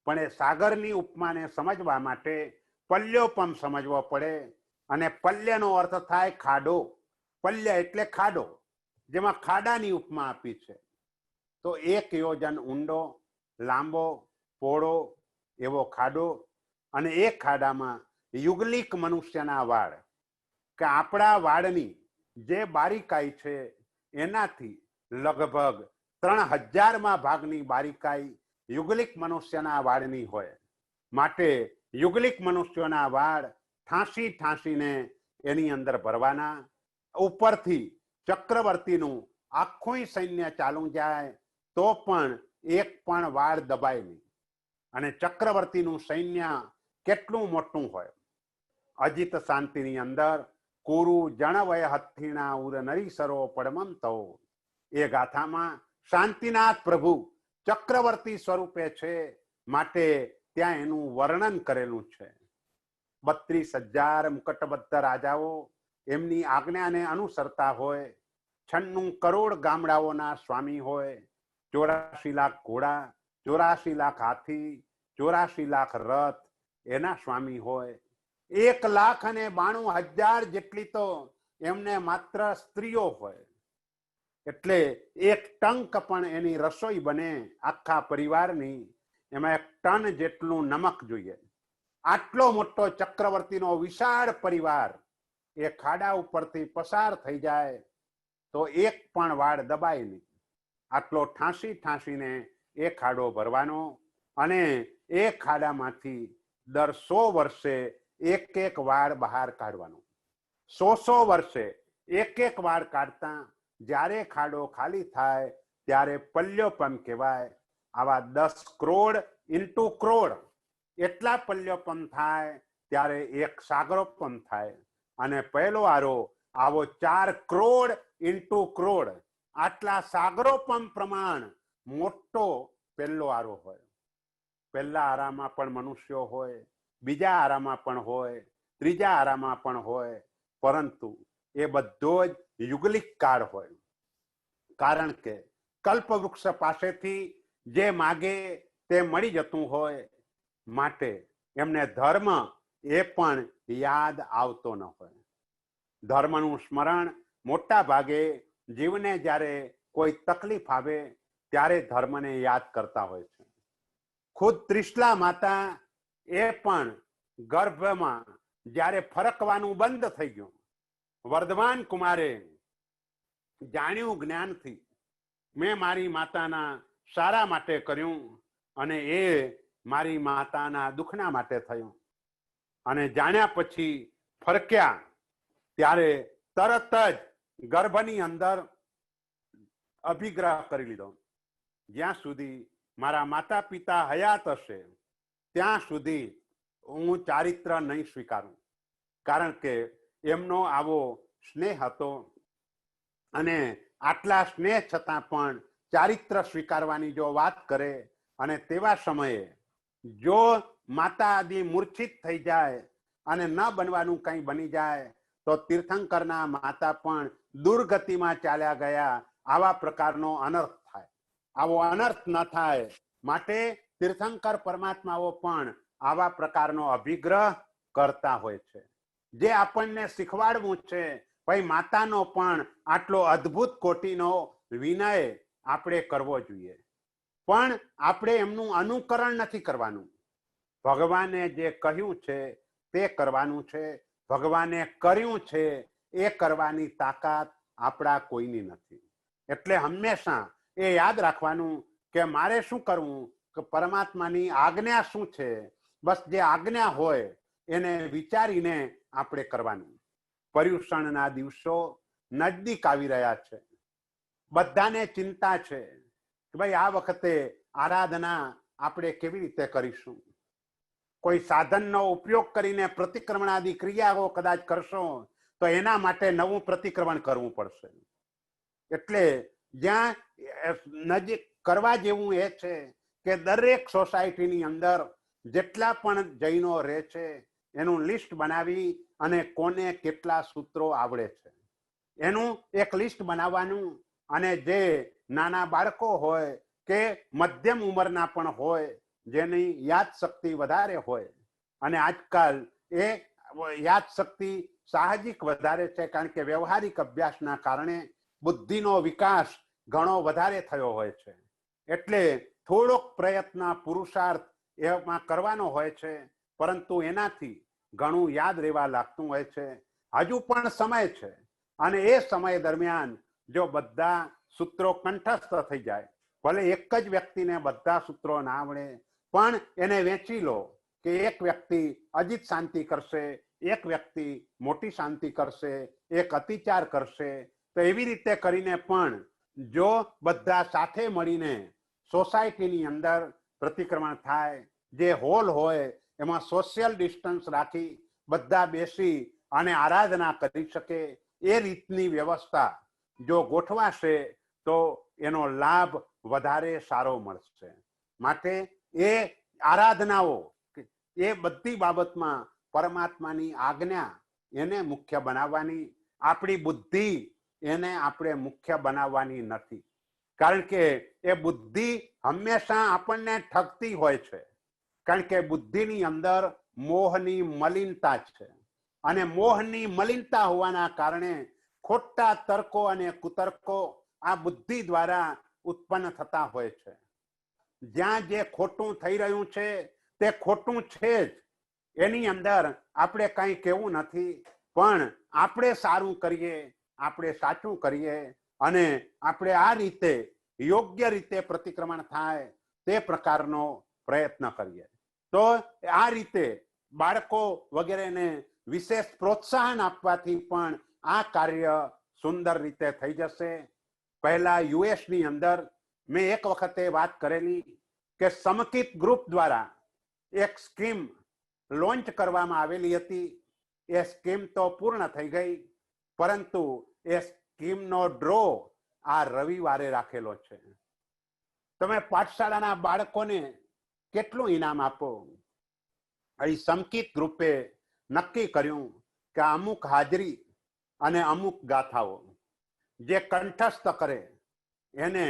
પણ એ સાગરની ઉપમાને સમજવા માટે પલ્યોપમ સમજવો પડે. અને પલ્યનો અર્થ થાય ખાડો. પલ્ય એટલે ખાડો, જેમાં ખાડાની ઉપમા આપી છે. તો 1 યોજન ઊંડો, લાંબો, પહોળો એવો ખાડો, અને એ ખાડામાં યુગલિક મનુષ્યના વાળ, કે આપણા વાળની જે બારીકાઈ છે એનાથી લગભગ 3000માં ભાગની બારીકાઈ યુગલિક મનુષ્યના વાળની હોય. માટે યુગલિક મનુષ્યોના વાળ ઠાંસીને એની અંદર ભરવાના. ઉપરથી ચક્રવર્તીનું આખું સૈન્ય ચાલુ જાય તો પણ એક પણ વાળ દબાય નહીં. અને ચક્રવર્તીનું સૈન્ય કેટલું મોટું હોય! અજીત શાંતિની અંદર કુરુ જણવય હથિણા ઉર નરીસરો પડમંતો. એ ગાથામાં શાંતિનાથ પ્રભુ ચક્રવર્તી સ્વરૂપે છે, માટે ત્યાં એનું વર્ણન કરેલું છે. 32,000 મુકટબદ્ધ રાજાઓ એમની આજ્ઞાને અનુસરતા હોય, 96 કરોડ ગામડાઓના સ્વામી હોય, 84 લાખ ઘોડા, 84 લાખ હાથી, 84 લાખ રથ એના સ્વામી હોય, 1,92,000 જેટલી તો એમને માત્ર સ્ત્રીઓ હોય. એટલે એક ટંક પણ એની રસોઈ બને આખા પરિવારની, એમાં 1 ટન જેટલું નમક જોઈએ. આટલો મોટો ચક્રવર્તીનો વિશાળ પરિવાર એ ખાડા ઉપરથી પસાર થઈ જાય તો એક પણ વાળ દબાય નહીં. આટલો ઠાંસીને એ ખાડો ભરવાનો, અને એ ખાડામાંથી દર 100 વર્ષે એક વાળ બહાર કાઢવાનો. 100 વર્ષે એક વાળ કાઢતા જ્યારે ખાડો ખાલી થાય ત્યારે પલ્યોપમ કહેવાય. આવા 10 કરોડ ઇન્ટુ કરોડ એટલા પલ્યોપમ થાય ત્યારે એક સાગરોપમ થાય. અને પહેલો આરો આવો 4 કરોડ ઇન્ટુ કરોડ આટલા સાગરોપમ પ્રમાણ મોટો પહેલો આરો હોય. પહેલા આરામાં પણ મનુષ્યો હોય, બીજા આરામાં પણ હોય, ત્રીજા આરામાં પણ હોય, પરંતુ એ બધો જ યુગલિક કાળ હોય. કારણ કે કલ્પવૃક્ષ પાસેથી જે માગે તે મળી જતું હોય, માટે એમને ધર્મ એ પણ યાદ આવતો ન હોય. ધર્મનું સ્મરણ મોટા ભાગે જીવને જ્યારે કોઈ તકલીફ આવે ત્યારે ધર્મને યાદ કરતા હોય છે. ખુદ ત્રિશલા માતા એ પણ ગર્ભમાં જ્યારે ફરકવાનું બંધ થઈ ગયું, વર્ધમાન કુમારે જાણ્યું જ્ઞાનથી, મેં મારી માતાના સારા માટે કર્યું અને એ મારી માતાના દુઃખના માટે થયું. અને જાણ્યા પછી ફરક્યા ત્યારે તરત જ ગર્ભની અંદર અભિગ્રહ કરી લીધો. જ્યાં સુધી મારા માતા પિતા હયાત હશે ત્યાં સુધી હું ચારિત્ર નહીં સ્વીકારું. કારણ કે એમનો આવો સ્નેહ હતો, અને આટલા સ્નેહ છતાં પણ ચારિત્ર સ્વીકારવાની જો વાત કરે, અને તેવા સમયે જો માતા આદિ મૂર્છિત થઈ જાય અને ન બનવાનું કંઈ બની જાય તો તીર્થંકરના માતા પણ દુર્ગતિમાં ચાલ્યા ગયા. આવા પ્રકારનો અનર્થ થાય. આવો અનર્થ ન થાય માટે તીર્થંકર પરમાત્માઓ પણ આવા પ્રકારનો અભિગ્રહ કરતા હોય છે. જે આપણને શીખવાડવું છે, ભાઈ માતાનો પણ આટલો અદ્ભુત કોટીનો વિનય આપણે કરવો જોઈએ, પણ આપણે એમનું અનુકરણ નથી કરવાનું. ભગવાને જે કહ્યું છે તે કરવાનું છે. ભગવાને કર્યું છે એ કરવાની તાકાત આપણા કોઈની નથી. એટલે હંમેશા એ યાદ રાખવાનું કે મારે શું કરવું, કે પરમાત્માની આજ્ઞા શું છે, બસ જે આજ્ઞા હોય એને વિચારીને આપણે કરવાનું. પર્યુષણના દિવસો નજદીક આવી રહ્યા છે. બધાને ચિંતા છે કે ભાઈ આ વખતે આરાધના આપણે કેવી રીતે કરીશું. કોઈ સાધનનો ઉપયોગ કરીને પ્રતિક્રમણાદી ક્રિયાઓ કદાચ કરશો તો એના માટે નવું પ્રતિક્રમણ કરવું પડશે. એટલે જ્યાં નજીક કરવા જેવું એ છે કે દરેક સોસાયટીની અંદર જેટલા પણ જૈનો રહે છે એનું લિસ્ટ બનાવી અને કોને કેટલા સૂત્રો આવડે છે એનું એક લિસ્ટ બનાવવાનું. અને જે નાના બાળકો હોય કે મધ્યમ ઉંમરના પણ હોય, જેની યાદ શક્તિ વધારે હોય, અને આજકાલ એ યાદ શક્તિ સાહજિક વધારે છે કારણ કે વ્યવહારિક અભ્યાસના કારણે બુદ્ધિનો વિકાસ ઘણો વધારે થયો હોય છે. એટલે થોડોક પ્રયત્ન પુરુષાર્થ એમાં કરવાનો હોય છે, પરંતુ એનાથી ઘણું યાદ રહેવા લાગતું હોય છે. હજુ પણ સમય છે, અને એ સમય દરમિયાન જો બધા સૂત્રો કંઠસ્થ થઈ જાય, ભલે એક જ વ્યક્તિને બધા સૂત્રો ના આવડે પણ એને વેચી લો કે એક વ્યક્તિ અજીત શાંતિ કરશે, એક વ્યક્તિ મોટી શાંતિ કરશે, એક અતિચાર કરશે, તો એવી રીતે કરીને પણ જો બધા સાથે મળીને સોસાયટીની અંદર પ્રતિક્રમણ થાય, જે હોલ હોય એમાં સોશિયલ ડિસ્ટન્સ રાખી બધા બેસી અને આરાધના કરી શકે એ રીતની વ્યવસ્થા જો ગોઠવાશે તો એનો લાભ વધારે સારો મળશે. માટે એ આરાધનાઓ એ બધી બાબતમાં પરમાત્માની આજ્ઞા એને મુખ્ય બનાવવાની, આપણી બુદ્ધિ એને આપણે મુખ્ય બનાવવાની નથી. કારણ કે એ બુદ્ધિ હંમેશા આપણને ઠગતી હોય છે. કારણ કે બુદ્ધિની અંદર મોહની મલિનતા છે અને મોહની મલિનતા હોવાના કારણે ખોટા તર્કો અને કુતર્કો આ બુદ્ધિ દ્વારા ઉત્પન્ન થતા હોય છે. જ્યાં જે ખોટું થઈ રહ્યું છે તે ખોટું છે જ, એની અંદર આપણે કંઈ કહેવું નથી, પણ આપણે સારું કરીએ, આપણે સાચું કરીએ અને આપણે આ રીતે યોગ્ય રીતે પ્રતિક્રમણ થાય તે પ્રકારનો પ્રયત્ન કરીએ તો આ રીતે બાળકો વગેરેને વિશેષ પ્રોત્સાહન આપવાથી પણ આ કાર્ય સુંદર રીતે થઈ જશે. પહેલા યુએસની અંદર મેં એક વખતે વાત કરેલી કે સમકિત ગ્રુપ દ્વારા એક સ્કીમ લોન્ચ કરવામાં આવેલી હતી. એ સ્કીમ તો પૂર્ણ થઈ ગઈ, પરંતુ એ સ્કીમનો ડ્રો આ રવિવારે રાખેલો છે. તમે પાઠશાળાના બાળકોને કેટલું ઇનામ આપો? અહીં સમકિત ગ્રુપે નક્કી કર્યું કે અમુક હાજરી અને અમુક ગાથાઓ જે કંઠસ્થ કરે એને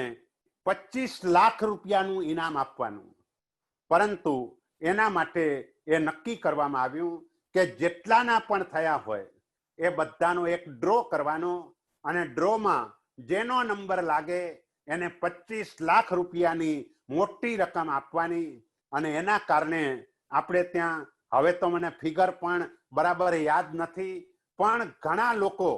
25 લાખ રૂપિયાનું ઇનામ આપવાનું. પરંતુ એના માટે એ નક્કી કરવામાં આવ્યું કે જેટલાના પણ થયા હોય એ બધાનો એક ડ્રો કરવાનો અને ડ્રોમાં જેનો નંબર લાગે એને 25 લાખ રૂપિયાની મોટી રકમ આપવાની. અને એના કારણે આપણે ત્યાં, હવે તો મને ફિગર પણ બરાબર યાદ નથી, પણ ઘણા લોકો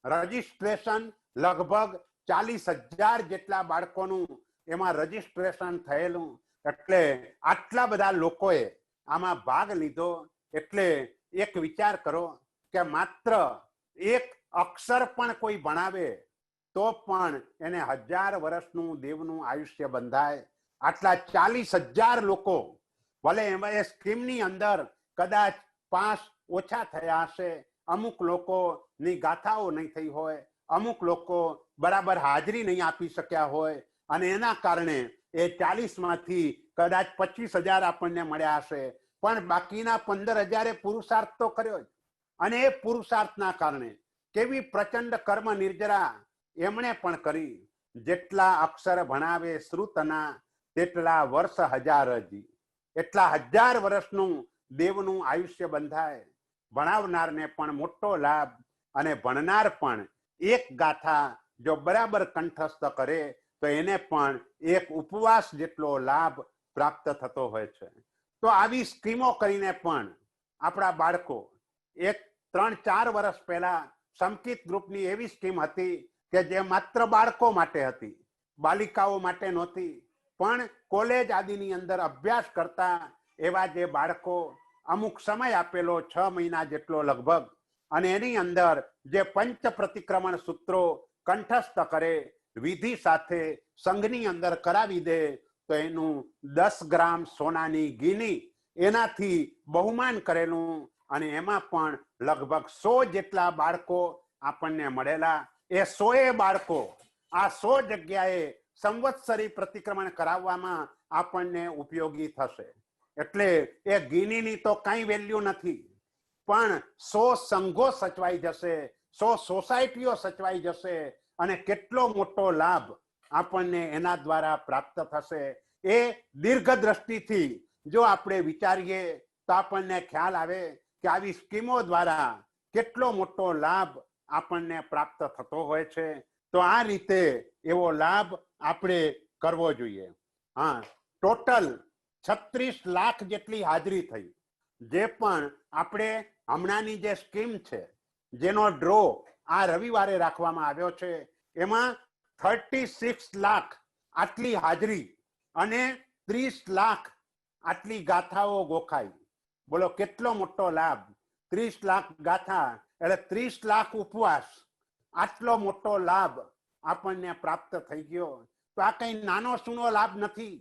રજીસ્ટ્રેશન લગભગ 40,000 જેટલા બાળકોનું એમાં રજીસ્ટ્રેશન થયેલું. એટલે આટલા બધા લોકોએ આમાં ભાગ લીધો. એટલે એક વિચાર કરો કે માત્ર એક અક્ષર પણ કોઈ ભણાવે તો પણ એને 1000 વર્ષનું દેવનું આયુષ્ય બંધાય. આટલા 40,000 લોકો, ભલે એમાં એ સ્કીમની અંદર કદાચ 5 ઓછા થયા હશે, અમુક લોકોની ગાથાઓ નહીં થઈ હોય, અમુક લોકો બરાબર હાજરી નહીં આપી શક્યા હોય અને એના કારણે એ 40 માંથી કદાચ 25,000 આપણને મળ્યા હશે, પણ બાકીના 15,000 પુરુષાર્થ તો કર્યો જ. અને એ પુરુષાર્થના કારણે કેવી પ્રચંડ કર્મ નિર્જરા એમણે પણ કરી. જેટલા અક્ષર ભણાવે શ્રુતના તેટલા વર્ષ 1000 હજી, એટલા 1000 વર્ષનું દેવનું આયુષ્ય બંધાય. ભણાવનારને પણ મોટો લાભ અને ભણનાર પણ એક ગાથા જો બરાબર કંઠસ્થ કરે તો એને પણ એક ઉપવાસ જેટલો લાભ પ્રાપ્ત થતો હોય છે. તો આવી સ્કીમો કરીને પણ આપણા બાળકો, એક 3-4 વર્ષ પહેલા સમકિત ગ્રુપની એવી સ્કીમ હતી કે જે માત્ર બાળકો માટે હતી, બાલિકાઓ માટે નહોતી. પણ કોલેજ આદિની અંદર અભ્યાસ કરતા એવા જે બાળકો, અમુક સમય આપેલો 6 મહિના જેટલો લગભગ, અને એની અંદર જે પંચ પ્રતિક્રમણ સૂત્રો કંઠસ્થ કરે, વિધિ સાથે સંઘની અંદર કરાવી દે તો એનું 10 ગ્રામ સોનાની ગીની એનાથી બહુમાન કરેલું. અને એમાં પણ લગભગ 100 જેટલા બાળકો આપણને મળેલા. એ 100 બાળકો આ 100 જગ્યાએ સંવત્સરી પ્રતિક્રમણ કરાવવામાં આપણને ઉપયોગી થશે. એટલે એ ગીનીની તો કઈ વેલ્યુ નથી, પણ 100 સંઘો સચવાઈ જશે, 100 સોસાયટીઓ સચવાઈ જશે અને કેટલો મોટો લાભ આપણને એના દ્વારા પ્રાપ્ત થશે. એ દીર્ઘ દ્રષ્ટિથી જો આપણે વિચારીએ તો આપણને ખ્યાલ આવે કે આવી સ્કીમો દ્વારા કેટલો મોટો લાભ આપણને પ્રાપ્ત થતો હોય છે. તો આ રીતે એવો લાભ આપણે કરવો જોઈએ. હા, ટોટલ 36 લાખ જેટલી હાજરી થઈ. જે પણ આપણે હમણાંની જે સ્કીમ છે જેનો ડ્રો આ રવિવારે રાખવામાં આવ્યો છે, એમાં 36 લાખ આટલી હાજરી અને 30 લાખ આટલી ગાથાઓ ગોખાઈ. બોલો કેટલો મોટો લાભ! 30 લાખ ગાથા એટલે 30 લાખ ઉપવાસ. આટલો મોટો લાભ આપણને પ્રાપ્ત થઈ ગયો. તો આ કઈ નાનો સૂનો લાભ નથી.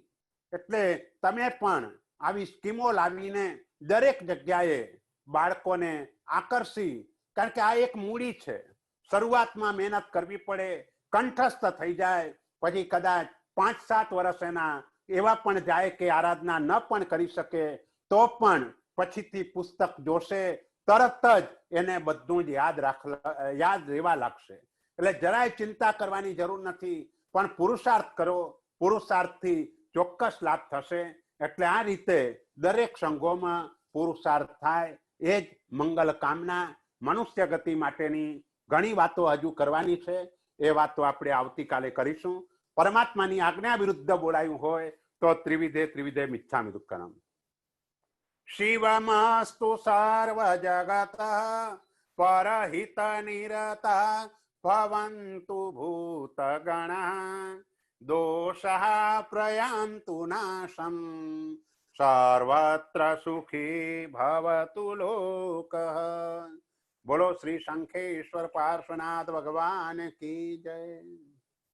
એટલે તમે પણ આવી સ્કીમો લાવીને દરેક જગ્યાએ બાળકોને આકર્ષી કારણ કે આ એક મૂડી છે. શરૂઆતમાં મહેનત કરવી પડે, કંઠસ્થ થઈ જાય, પછી કદાચ 5-7 વર્ષ એના એવા પણ જાય કે આરાધના ન પણ કરી શકે, તો પણ પછીથી પુસ્તક જોશે, તરત જ એને બધું જ યાદ રહેવા લાગશે. એટલે જરાય ચિંતા કરવાની જરૂર નથી, પણ પુરુષાર્થ કરો, પુરુષાર્થથી ચોક્કસ લાભ થશે. એટલે આ રીતે દરેક સંઘોમાં પુરુષાર્થ થાય, એ જ મંગલ કામના. મનુષ્ય ગતિ માટેની ઘણી વાતો હજુ કરવાની છે, એ વાતો આપણે આવતીકાલે કરીશું. પરમાત્માની આજ્ઞા વિરુદ્ધ બોલાયું હોય તો ત્રિવિધે મિચ્છામિ દુક્કડમ. શિવમસ્તુ સર્વ જગત પરહિત નિરતા ભવન્તુ ભૂત ગણા દોષઃ પ્રયાન્તુ નાશમ સર્વત્ર સુખી ભવતુ લોકઃ. બોલો શ્રી શંખેશ્વર પાર્શ્વનાથ ભગવાન કી જય.